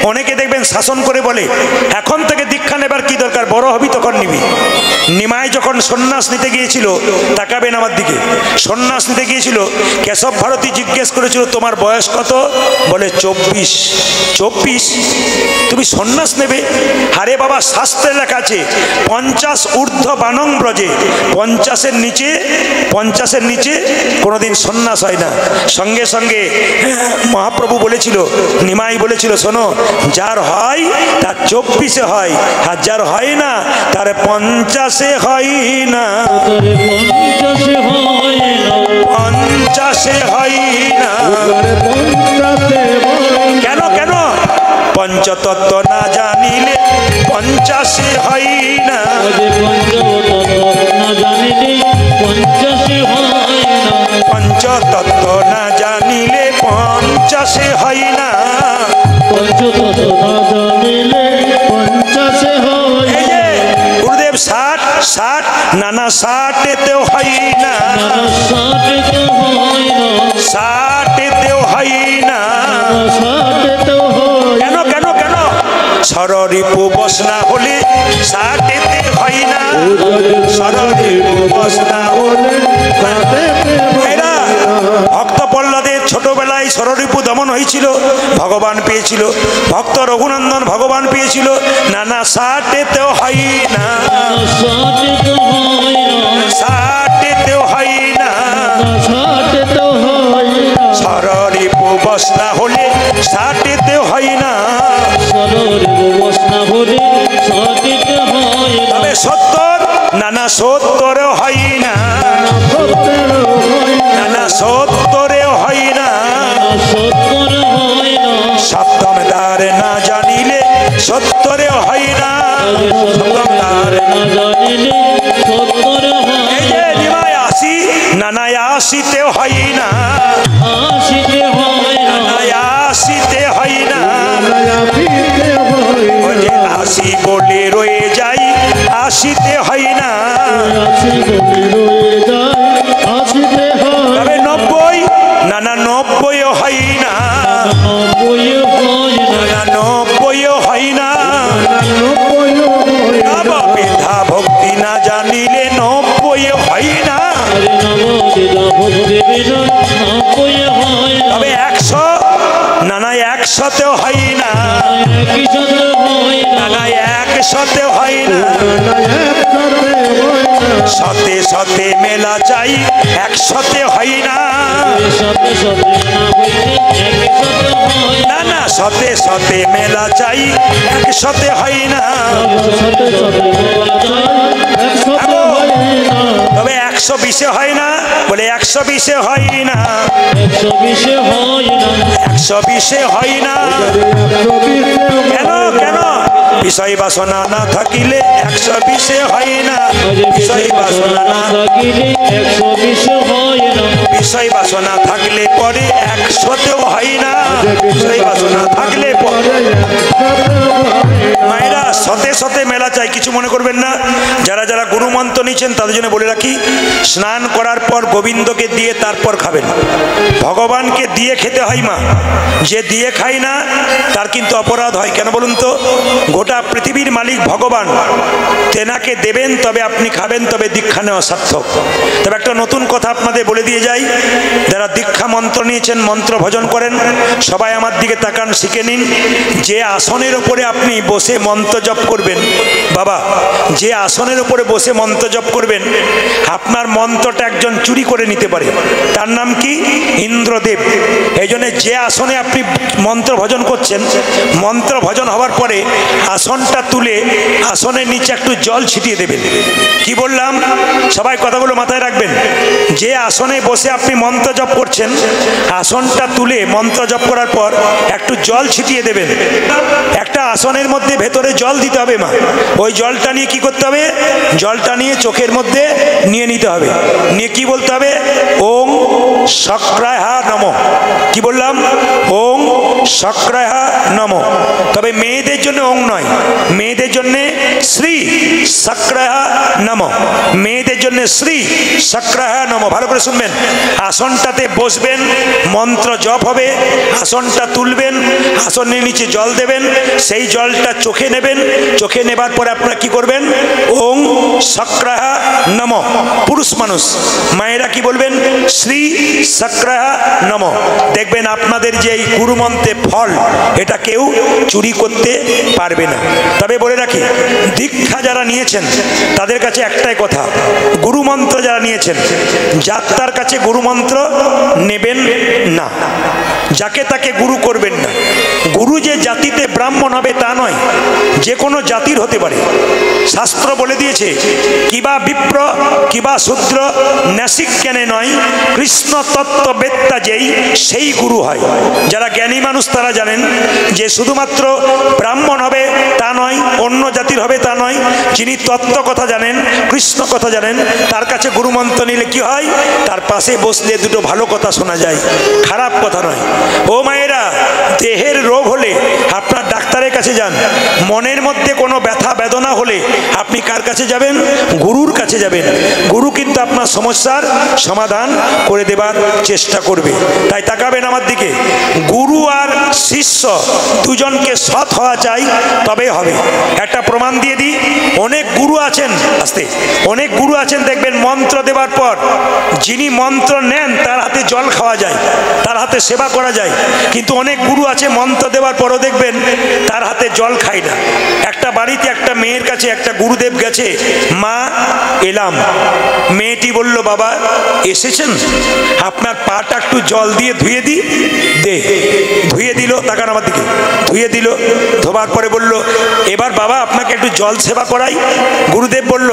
অনেকে দেখবেন শাসন করে বলে এখন থেকে দীক্ষা নেবার কি দরকার, বড় হবি তখন নিবি। নিমাই যখন সন্ন্যাস নিতে গিয়েছিল, তাকাবেন আমার দিকে, সন্ন্যাস নিতে গিয়েছিল, কেশব ভারতী জিজ্ঞেস করেছিল তোমার বয়স কত? বলে 24। 24? তুমি সন্ন্যাস নেবে? আরে বাবা, শাস্ত্রে লেখা আছে 50 ঊর্ধ্ব বানং ব্রজে, 50-এর নিচে কোনোদিন সন্ন্যাস হয় না। সঙ্গে সঙ্গে মহাপ্রভু বলেছিল, নিমাই বলেছিল, শোনো, যার হয় তার 24-এ হয়, আর যার হয় না তার 50-এ হয় না, 50-এ হয় না। কেন কেন? পঞ্চতত্ত্ব না জানিলে 50-এ হয় না। পঞ্চতত্ত্ব না জানিলে 50-এ হয় না। এই যে গুরুদেব 60 নানা 60-এতেও হয় না, 60-এতেও হয় না। কেন কেন কেন? সররিপু বসনা হলে 60-এতে হয় না, সররিপু বসনা হলে। এরা ভক্ত প্রহ্লাদের ছোটবেলায় সররিপু দমন হয়েছিল, ভগবান পেয়েছিল। ভক্ত রঘুনন্দন ভগবান পেয়েছিল, নানা 60-এতেও হয় না, 60-এতেও হয় না। সররিপু বসনা হলে 60-এতেও হয় না। তবে 70 নানা 70-এও হয় না, নানা 70-এও হয় না। সপ্তম দ্বার না জানিলে 70-এও হয় না, সপ্তম দ্বার। এই যে নিমায় 80 নানা 80-তেও হয় না, আসিতে হয় না। আছি বলে রয়ে যায়, আসিতে হয় তবে 90 না না 90 হয় না, 90 হয় না, না 90 হয় না। 90 নববিধা ভক্তি না জানিলে 90 হয় না। আরে নববিধা ভক্তি বিনা 90 হয় না, তবে 100 না না 100তেও হয় না, একই সাথে হয় না না, না 100তেও হয় না। শতে শতে মেলা চাই 100তে হয় না, সাথে সাথে না হইলে একই সাথে হয় না না শতে শতে মেলা চাই 100তে হয় না। সাথে সাথে বলা যায়, একসাথে হয় না, তবে 120 হয় না, বলে 120 হয় না, 120 হয় না, 120 হয় না। কেন কেন? বিষয় বাসনা না থাকিলে 120 হয় না, বিষয় বাসনা না, থাকিলে 120 হয় না, বিষয় বাসনা থাকলে পরে 100তেও হয় না, বিষয় বাসনা থাকলে পরে। মায়েরা শতে শতে মেলা চাই, কিছু মনে করবেন না। যারা যারা গুরু মন্ত্র নিচ্ছেন তাদের জন্য বলে রাখি, স্নান করার পর গোবিন্দকে দিয়ে তারপর খাবেন। ভগবানকে দিয়ে খেতে হয় মা, যে দিয়ে খায় না তার কিন্তু অপরাধ হয়। কেন বলুন তো? গোটা পৃথিবীর মালিক ভগবান, তেনাকে দেবেন তবে আপনি খাবেন, তবে দীক্ষা নেওয়া সার্থক। তবে একটা নতুন কথা আপনাদের বলে দিয়ে যাই, যারা দীক্ষা মন্ত্র নিয়েছেন, মন্ত্র ভজন করেন, সবাই আমার দিকে তাকান, শিখে নিন। যে আসনের উপরে আপনি বসে মন্ত্র জপ করবেন, বাবা যে আসনের উপরে বসে মন্ত্র জপ করবেন, আপনার মন্ত্রটা একজন চুরি করে নিতে পারে। তার নাম কি? ইন্দ্রদেব। এই জন্য যে আসনে আপনি মন্ত্র ভজন করছেন, মন্ত্র ভজন হওয়ার পরে আসনটা তুলে আসনের নিচে একটু জল ছিটিয়ে দেবেন। কি বললাম? সবাই কথাগুলো মাথায় রাখবেন। যে আসনে বসে আপনি মন্ত্র জপ করছেন, আসনটা তুলে মন্ত্র জপ করার পর একটু জল ছিটিয়ে দেবেন। একটা আসনের মধ্যে ভেতরে জল দিতে হবে মা। ওই জলটা নিয়ে কি করতে হবে? জলটা নিয়ে চোখের মধ্যে নিয়ে নিতে হবে, নিয়ে কি বলতে হবে? ওং শক্রায়া নমঃ। কি বললাম? ওং শক্রায়া নমঃ। তবে মেয়েদের জন্য ওং নয়, মেয়েদের জন্য শ্রী শক্রায়া নমঃ, মেয়েদের জন্য শ্রী শক্রায়া নমঃ। ভালো করে শুনবেন। আসনটাতে বসবেন, মন্ত্র জপ হবে, আসনটা তুলবেন, আসনের নিচে জল দেবেন, সেই জলটা চোখে নেবেন, চোখে নেবার পরে আপনারা কি করবেন? ওং শক্রায়া নমঃ। পুরুষ মানুষ, মায়েরা কি বলবেন? শ্রী শক্রায়া নমঃ। দেখবেন আপনাদের যে এই গুরুমন্ত্রের ফল, এটা কেউ চুরি করতে পারবে না। তবে বলে রাখি, দীক্ষা যারা নিয়েছেন তাদের কাছে একটাই কথা, গুরুমন্ত্র যারা নিয়েছেন, যাত্রার কাছে গুরুমন্ত্র নেবেন না, যাকে তাকে গুরু করবেন না। গুরু যে জাতিতে ব্রাহ্মণ হবে তা নয়, যে কোনো জাতির হতে পারে। শাস্ত্র বলে দিয়েছে, কিবা বিপ্র কিবা শূদ্র ন্যাসিক জ্ঞানে নয়, কৃষ্ণ তত্ত্ববেত্তা যেই সেই গুরু হয়। যারা জ্ঞানী মানুষ তারা জানেন যে শুধুমাত্র ব্রাহ্মণ হবে তা নয়, অন্য জাতির হবে তা নয়। যিনি তত্ত্ব কথা জানেন, কৃষ্ণ কথা জানেন, তার কাছে গুরুমন্ত্র নিলে কি হয়? তার পাশে বসলে দুটো ভালো কথা শোনা যায়, খারাপ কথা নয়। ও মায়েরা, দেহের রোগ হলে আপনার ডাক্তারের কাছে যান। মনের মধ্যে কোনো ব্যথা বেদনা হলে আপনি কার কাছে যাবেন? গুরুর কাছে যাবেন। গুরু কিন্তু আপনার সমস্যার সমাধান করে দেবার চেষ্টা করবে। তাই তাকাবেন আমার দিকে। গুরু আর শিষ্য দুজনকে সৎ হওয়া চাই, তবে হবে। একটা প্রমাণ দিয়ে দিই। অনেক গুরু আছেন, আস্তে, অনেক গুরু আছেন দেখবেন মন্ত্র দেবার পর যিনি মন্ত্র নেন তার হাতে জল খাওয়া যায়, তার হাতে সেবা করা যায়। কিন্তু অনেক গুরু আছে মন্ত্র দেওয়ার পরও দেখবেন তার হাতে জল খায় না। একটা বাড়িতে একটা মেয়ের কাছে একটা গুরুদেব গেছে, মা এলাম। মেয়েটি বলল, বাবা এসেছেন, আপনার পাটা একটু জল দিয়ে ধুয়ে দিই। দে। ধুয়ে দিল, তাকান আমার দিকে, ধুয়ে দিল। ধোবার পরে বলল, এবার বাবা আপনাকে একটু জল সেবা করাই। গুরুদেব বলল,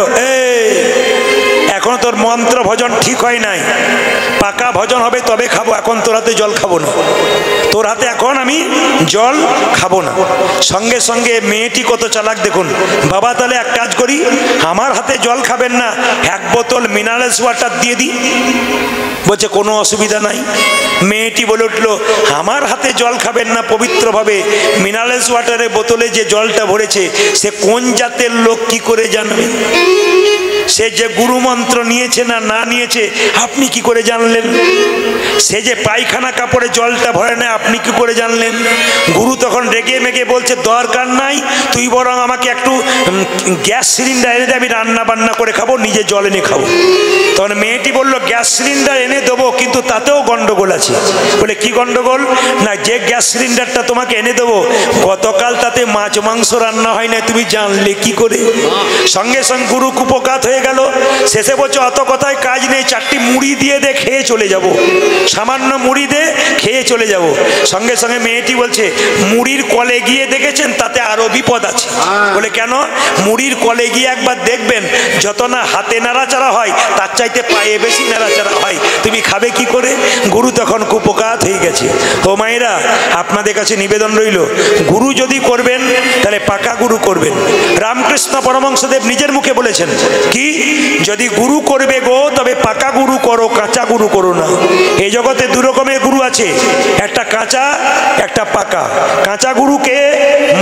এখনো তোর মন্ত্র ভজন ঠিক হয় নাই, পাকা ভজন হবে তবে খাবো, এখন তোর হাতে জল খাবো না, তোর হাতে এখন আমি জল খাবো না। সঙ্গে সঙ্গে মেয়েটি কত চালাক দেখুন, বাবা তাহলে এক কাজ করি, আমার হাতে জল খাবেন না, এক বোতল মিনারেলস ওয়াটার দিয়ে দিই। বলছে কোনো অসুবিধা নাই। মেয়েটি বলে উঠলো, আমার হাতে জল খাবেন না পবিত্রভাবে, মিনারেলস ওয়াটারের বোতলে যে জলটা ভরেছে সে কোন জাতের লোক কি করে জানবেন? সে যে গুরুমন্ত্র নিয়েছে না না নিয়েছে আপনি কি করে জানলেন? সে যে পায়খানা কাপড়ে জলটা ভরে নেয় আপনি কি করে জানলেন? গুরু তখন রেগে মেগে বলছে, দরকার নাই, তুই বরং আমাকে একটু গ্যাস সিলিন্ডার এনে দে, আমি রান্না বান্না করে খাবো, নিজে জল এনে খাবো। তখন মেয়েটি বলল, গ্যাস সিলিন্ডার এনে দেবো, কিন্তু তাতেও গন্ডগোল আছে। বলে কি গন্ডগোল? না, যে গ্যাস সিলিন্ডারটা তোমাকে এনে দেবো গতকাল তাতে মাছ মাংস রান্না হয় না, তুমি জানলে কি করে? সঙ্গে সঙ্গে গুরু কুপকাত হয়ে গেল। শেষে বলছে, অত কথায় কাজ নেই, 4টি মুড়ি দিয়ে দে, খেয়ে চলে যাব, সামান্য মুড়ি দে, খেয়ে চলে যাব। সঙ্গে সঙ্গে মেয়েটি বলছে, মুড়ির কলে গিয়ে দেখেছেন তাতে আরো বিপদ আছে। বলে কেন? মুড়ির কলে গিয়ে একবার দেখবেন, যত না হাতে নাড়াচাড়া হয় তার চাইতে পায়ে বেশি নাড়াচাড়া হয়, তুমি খাবে কি করে? গুরু তখন কুপকাত হয়ে গেছে। ও মায়েরা, আপনাদের কাছে নিবেদন রইল, গুরু যদি করবেন তাহলে পাকা গুরু করবেন। রামকৃষ্ণ পরমহংসদেব নিজের মুখে বলেছেন কি, যদি গুরু করবে গো তবে পাকা গুরু করো, কাঁচা গুরু করো না। এই জগতে দু রকমের গুরু আছে, একটা কাঁচা একটা পাকা। কাঁচা গুরুকে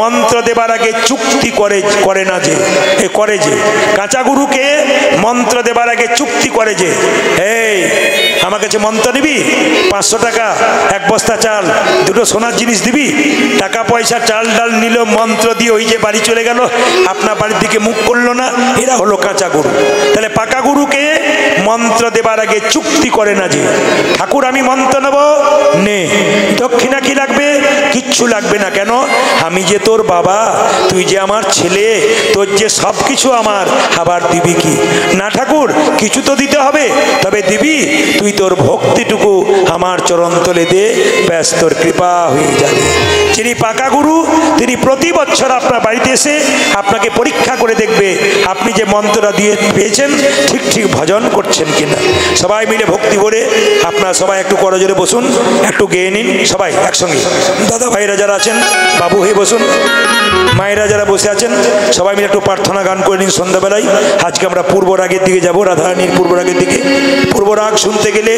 মন্ত্র দেবার আগে চুক্তি করে না যে করে যে, কাঁচা গুরুকে মন্ত্র দেবার আগে চুক্তি করে যে, এই আমার কাছে মন্ত্র নিবি, 500 টাকা, 1 বস্তা চাল, 2টো সোনার জিনিস দিবি, টাকা পয়সা চাল ডাল নিল, মন্ত্র দিয়ে ওই যে বাড়ি চলে গেল, আপনার বাড়ির দিকে মুখ করলো না, এরা হলো কাঁচা গুরু। তাহলে পাকা গুরুকে মন্ত্র দেবার আগে চুক্তি করে না যে, ঠাকুর আমি মন্ত্র নেব, নে, দক্ষিণা কি লাগবে? কিচ্ছু লাগবে না। কেন? আমি যে তোর বাবা, তুই যে আমার ছেলে, তোর যে সব কিছু আমার, আবার দিবি কি? না ঠাকুর, কিছু তো দিতে হবে, তবে দিবি তুই তোর ভক্তিটুকু আমার চরণতলে দে, ব্যাস তোর কৃপা হয়ে যাবে। যিনি পাকা গুরু তিনি প্রতি বছর আপনার বাড়িতে এসে আপনাকে পরীক্ষা করে দেখবে আপনি যে মন্ত্রটা দিয়ে পেয়েছেন ঠিক ঠিক ভজন করছেন কিনা। সবাই মিলে ভক্তি ভরে আপনারা সবাই একটু করজোরে বসুন, একটু গেয়ে নিন সবাই একসঙ্গে। দাদা ভাইরা যারা আছেন বাবু হয়ে বসুন, মায়েরা যারা বসে আছেন সবাই মিলে একটু প্রার্থনা গান করে নিন সন্ধ্যাবেলায়। আজকে আমরা পূর্ব রাগের দিকে যাব, রাধারানীর পূর্ব রাগের দিকে। পূর্ব রাগ শুনতে গেলে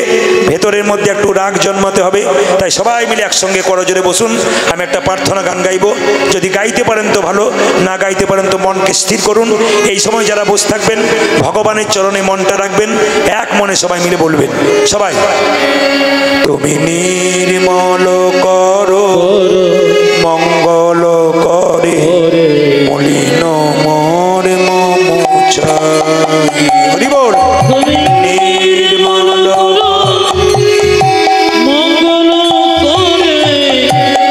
ভেতরের মধ্যে একটু রাগ জন্মাতে হবে, তাই সবাই মিলে একসঙ্গে করজোরে বসুন। আমি একটা প্রার্থনা গান গাইব, যদি গাইতে পারেন তো ভালো, না গাইতে পারেন তো মনকে স্থির করুন। এই সময় যারা বসে থাকবেন ভগবানের চরণে মনটা রাখবেন, এক মনে সবাই মিলে বলবেন সবাই, তুমি নির্মল করো মঙ্গল করে মলিন মোর মম চাই। হরি বল। নির্মল মঙ্গল করে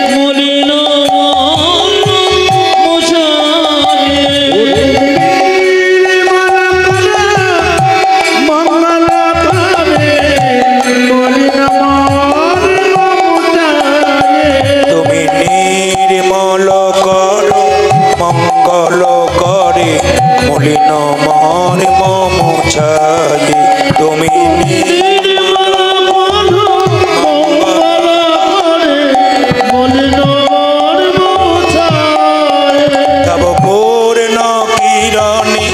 মলিন তুমি নির্মল করো মঙ্গল করে মলিন মোর মম চাই। তুমি তব পূর্ণ কিরণে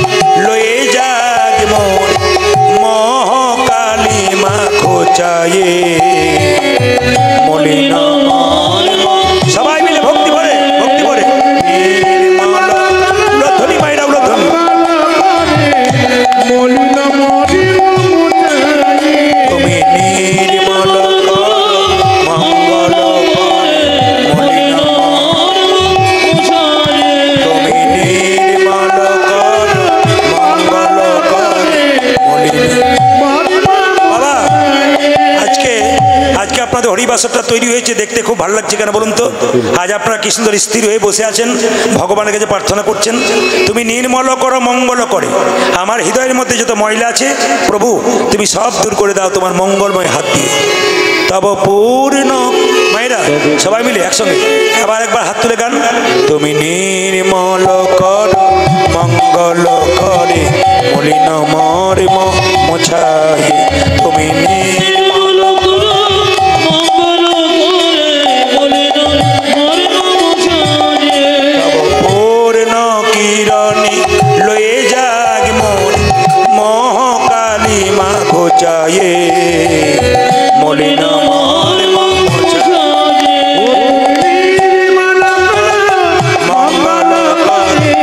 লয়ে যাগ মোর মহাকালী মা খোঁচায়ে মলিন মোর মম। সবাই মিলে ভক্তি ভরে নির্মল উলধ্বনি, মায়েরা উলধ্বনি। তুমি নির্মল করো মঙ্গল করে মলিন তুমি নির্মল করো মঙ্গল করে মলিন। বাবা আজকে আপনাদের হরিবাসরটা তৈরি হয়েছে, দেখতে খুব ভালো লাগছে। কেন বলুন তো? আজ আপনারা কি সুন্দর স্থির হয়ে বসে আছেন, ভগবানের কাছে প্রার্থনা করছেন, তুমি নির্মল করো মঙ্গল করে। আমার হৃদয়ের মধ্যে যত ময়লা আছে প্রভু তুমি সব দূর করে দাও তোমার মঙ্গলময় হাত দিয়ে। তব পূর্ণ মায়েরা সবাই মিলে একসঙ্গে আবার একবার হাত তুলে গান। তুমি নির্মল কর মঙ্গল করে মলিন মর্ম মোছাই, তুমি নির্মল করো মঙ্গল করে মলিন মর্ম মোছাই, পূর্ণ কিরণে লয়ে যাগ মন মহাকালী মা ঘোচায়ে মলিন মর্ম মোছায়ে মঙ্গল করে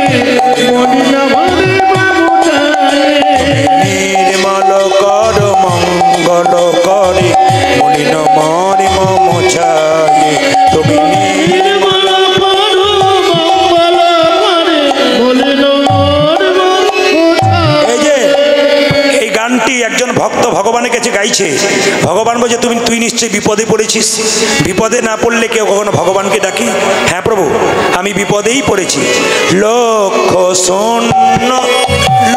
নির্মল কর মঙ্গল করে মলিন মর্ম মোছায়ে, তুমি নির্মল করো মঙ্গল করে মলিন মর্ম মোছাই। এই যে এই গানটি একজন ভক্ত ভগবানের কাছে গাইছে। ভগবান বলছে তুই নিশ্চয়ই বিপদে পড়েছিস। বিপদে না পড়লে কেউ কখনো ভগবানকে ডাকি? হ্যাঁ প্রভু, আমি বিপদেই পড়েছি। লক্ষ শূন্য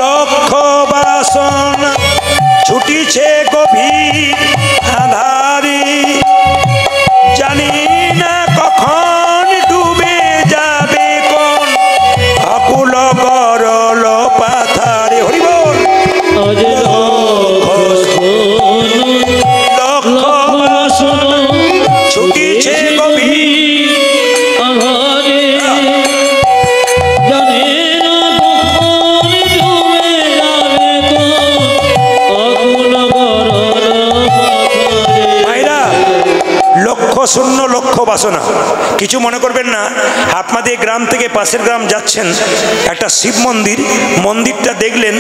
লক্ষ বাসনা ছুটিছে গভীর আধারে, জানি না কখন ডুবে যাবে কোন আকুল গরল পাথারে। হরি বল। আজ লক্ষ শোনো লক্ষ বাসনা ছুটিছে গভীর আহারে, জানে না কখন ডুবে যাবে আকুল গরল পাথারে। মায়েরা, লক্ষ শূন্য লক্ষ বাসনা। কিছু মনে করবেন না, আপনাদের গ্রাম থেকে পাশের গ্রাম যাচ্ছেন, একটা শিব মন্দির, মন্দিরটা দেখলেন,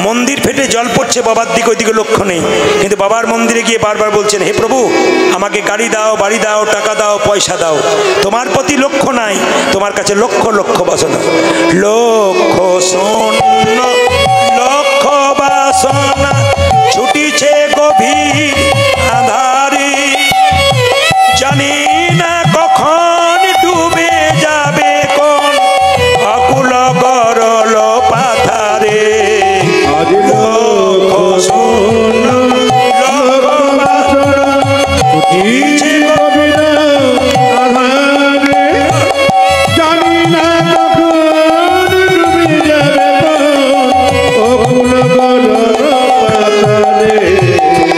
মন্দির ফেটে জল পড়ছে, বাবার দিকে ওইদিকে লক্ষ্য নেই, কিন্তু বাবার মন্দিরে গিয়ে বারবার বলছেন হে প্রভু আমাকে গাড়ি দাও, বাড়ি দাও, টাকা দাও, পয়সা দাও। তোমার প্রতি লক্ষ্য নাই, তোমার কাছে লক্ষ লক্ষ বাসনা। লক্ষ শূন্য লক্ষ বাসনা ছুটিছে গভীর আধারে, জানি না কখন ডুবে যাবে কোন আকুল গরল পাথারে। আজ লক্ষ শূন্য লক্ষ বাসনা ছুটিছে গভীর আধারে, জানি না কখন ডুবে যাবে অকুল গরল পাতারে।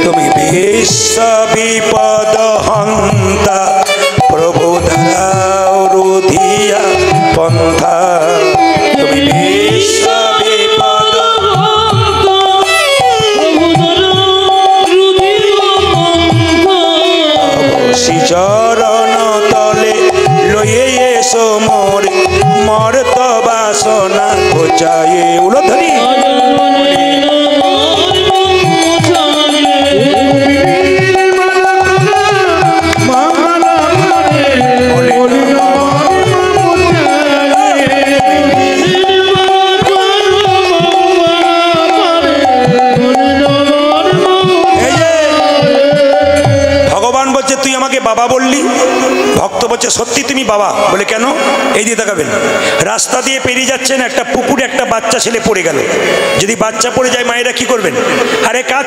তুমি বিশ্ব বিপদ হন্তা, প্রভু দাও রুধিয়া পন্থা। তুমি বিশ্ব বিপদ চরণ তলে লয়ে এসো মোর মর্ত বাসনা ঘোচায়ে। উলধ্বনি। ভগবান বলছে তুই আমাকে বাবা বললি, ভক্ত বলছে সত্যি তুমি বাবা? বলে কেন? এই দিয়ে তাকাবেন, রাস্তা দিয়ে পেরিয়ে যাচ্ছেন, একটা পুকুরে একটা বাচ্চা ছেলে পড়ে গেল। যদি বাচ্চা পড়ে যায় মায়েরা কি করবেন? আরে কাজ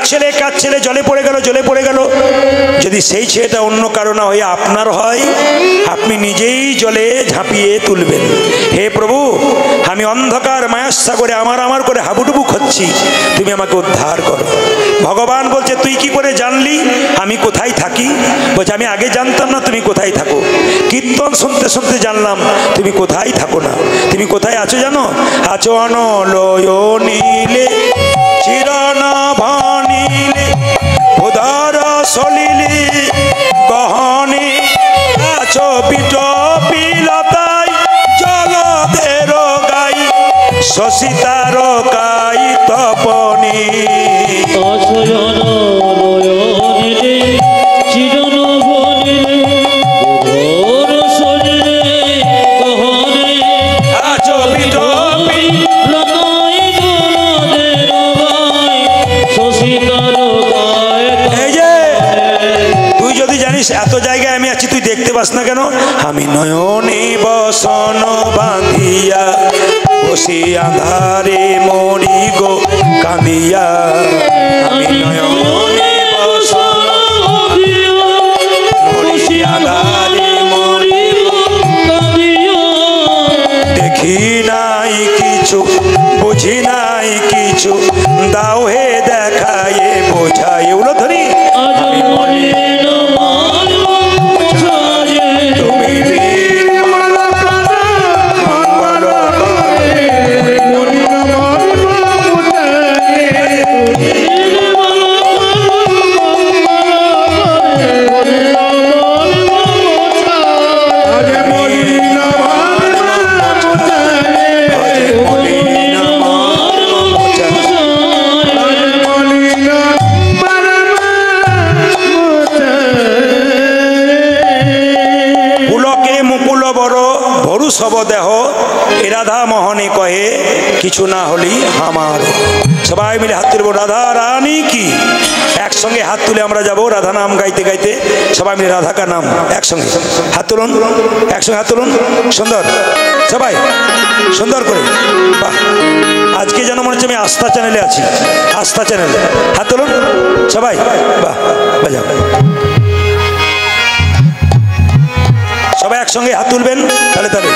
ছেলে জলে পড়ে গেল। যদি সেই ছেলেটা অন্য কারো না হয়ে আপনার হয়, আপনি নিজেই জলে ঝাঁপিয়ে তুলবেন। হে প্রভু, আমি অন্ধকার মায়ার সাগরে আমার করে হাবুডুবু খাচ্ছি, তুমি আমাকে উদ্ধার করো। ভগবান বলছে তুই কি করে জানলি আমি কোথায় থাকি? বলছে আমি আগে জানতাম না তুমি কোথায় থাকো, কীর্তন শুনতে শুনতে জানলাম তুমি কোথায় থাকো না। তুমি কোথায় আছো জানো? আছো অনলয় নীলে চিরনভ নীলে উদার সলিলে গহনে, আছো পিঠ পিলতায় জলদের গাই শশিতার গাই তপনী। এত জায়গায় আমি আছি তুই দেখতে পাস না কেন? আমি নয়নে বসন বাঁধিয়া বসে আধারে মরি গো কাঁদিয়া। আমি নয়নে বসন মরি আধারে সব দেহ এ রাধা মোহনে কহে কিছু না হলি আমার। সবাই মিলে হাত তুলব রাধা রানী কি। একসঙ্গে হাত তুলে আমরা যাব রাধা নাম গাইতে গাইতে, সবাই মিলে রাধা কা নাম একসঙ্গে হাত তুলুন, একসঙ্গে হাত তুলুন, সুন্দর সবাই সুন্দর করে। বাহ, আজকে যেন মনে হচ্ছে আমি আস্থা চ্যানেলে আছি, আস্থা চ্যানেলে। হাত তুলুন সবাই, বাহ বাজাও। সবাই একসঙ্গে হাত তুলবেন তাহলে তাহলে।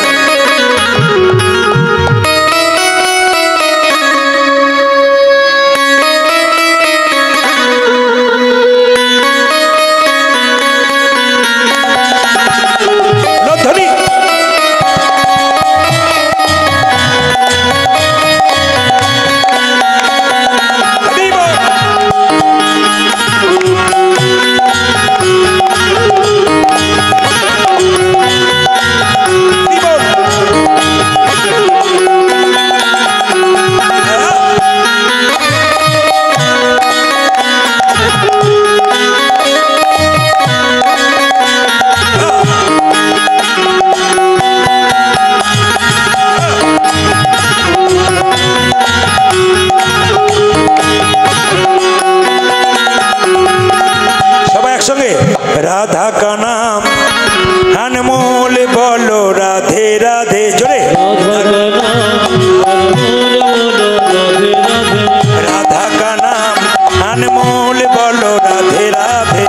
राधा का नाम अनमोल बोलो राधे राधे जोरे। राधा का नाम अनमोल बोलो राधे राधे।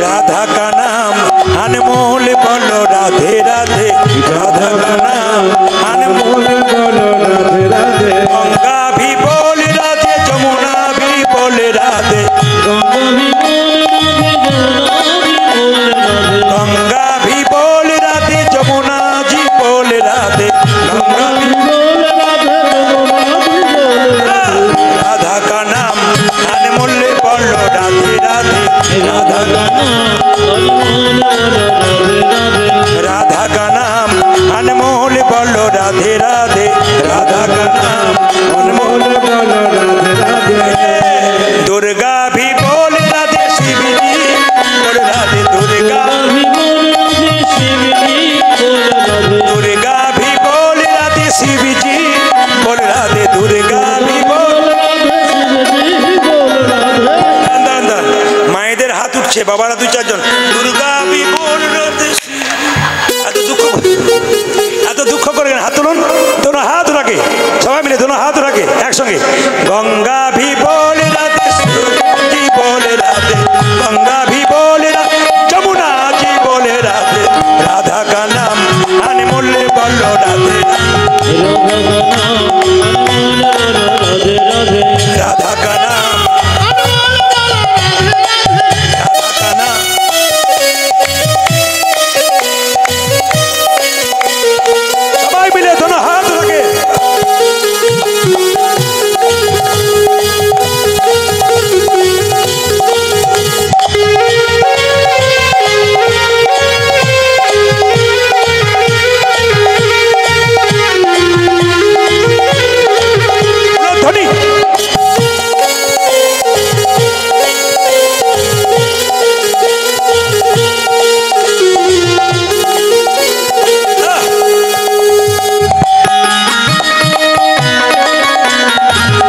राधा का नाम अनमोल बोलो राधे राधे। राधा का नाम अनमोल बोलो राधे राधे। गंगा भी बोल राधे, जमुना भी बोल राधे। गंगा भी बोल राधे, जमुना जी बोल राधे। गंगा भी बोल राधे, राधा का नाम अनमोल बोलो राधे राधे। राधा का राधा का नाम अनमोल बोलो राधे राधे। राधा का नाम अनमोल बोलो राधे राधे। दुर्गा भी बोल राधे, शिव जी बोल राधे। दुर्गा भी बोल राधे, शिव जी बोल राधे। दुर्गा भी बोल राधे, शिव जी बोल राधे। दुर्गा भी बोल राधे, शिव जी बोल राधे। अंदर मायेদের হাত উঠছে, বাবারা দুই চারজন। দুর্গা भी बोल राधे। এত দুঃখ করে হাত তুলুন, दोनों हाथ उठा के সবাই মিলে दोनों हाथ उठा के একসঙ্গে। गंगा भी बोल राधे, जी बोल राधे। गंगा भी बोल राधे, जमुना जी बोल राधे। राधा का नाम अनमोल बोलो राधे। राधा का नाम, राधा का नाम। সবাই মিলে दोनों हाथ उठा के।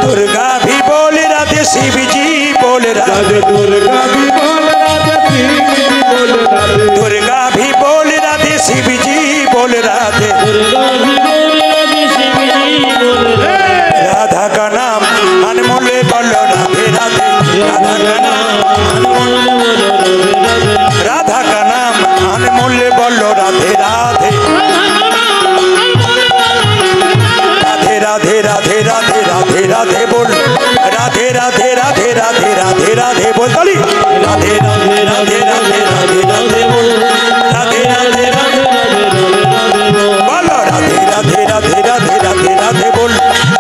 दुर्गा भी बोल राधे, शिव जी बोल राधे। दुर्गा भी बोल राधे, शिव जी बोल राधे। दुर्गा भी बोल राधे, शिव जी बोल राधे। राधा का नाम अनमोल बोलो राधे राधे। राधा का नाम अनमोल, राधा का नाम अनमोल बोलो राधे राधे। राधे राधे राधे राधे राधे बोल राधे राधे राधे राधे राधे राधे बोल ताली। राधे राधे राधे राधे राधे राधे बोल राधे राधे राधे बोलो। राधे राधे राधे राधे राधे राधे बोल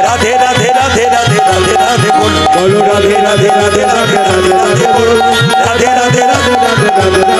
राधे राधे राधे राधे राधे राधे बोल बोलो। राधे राधे राधे राधे राधे राधे बोल राधे राधे राधे राधे राधे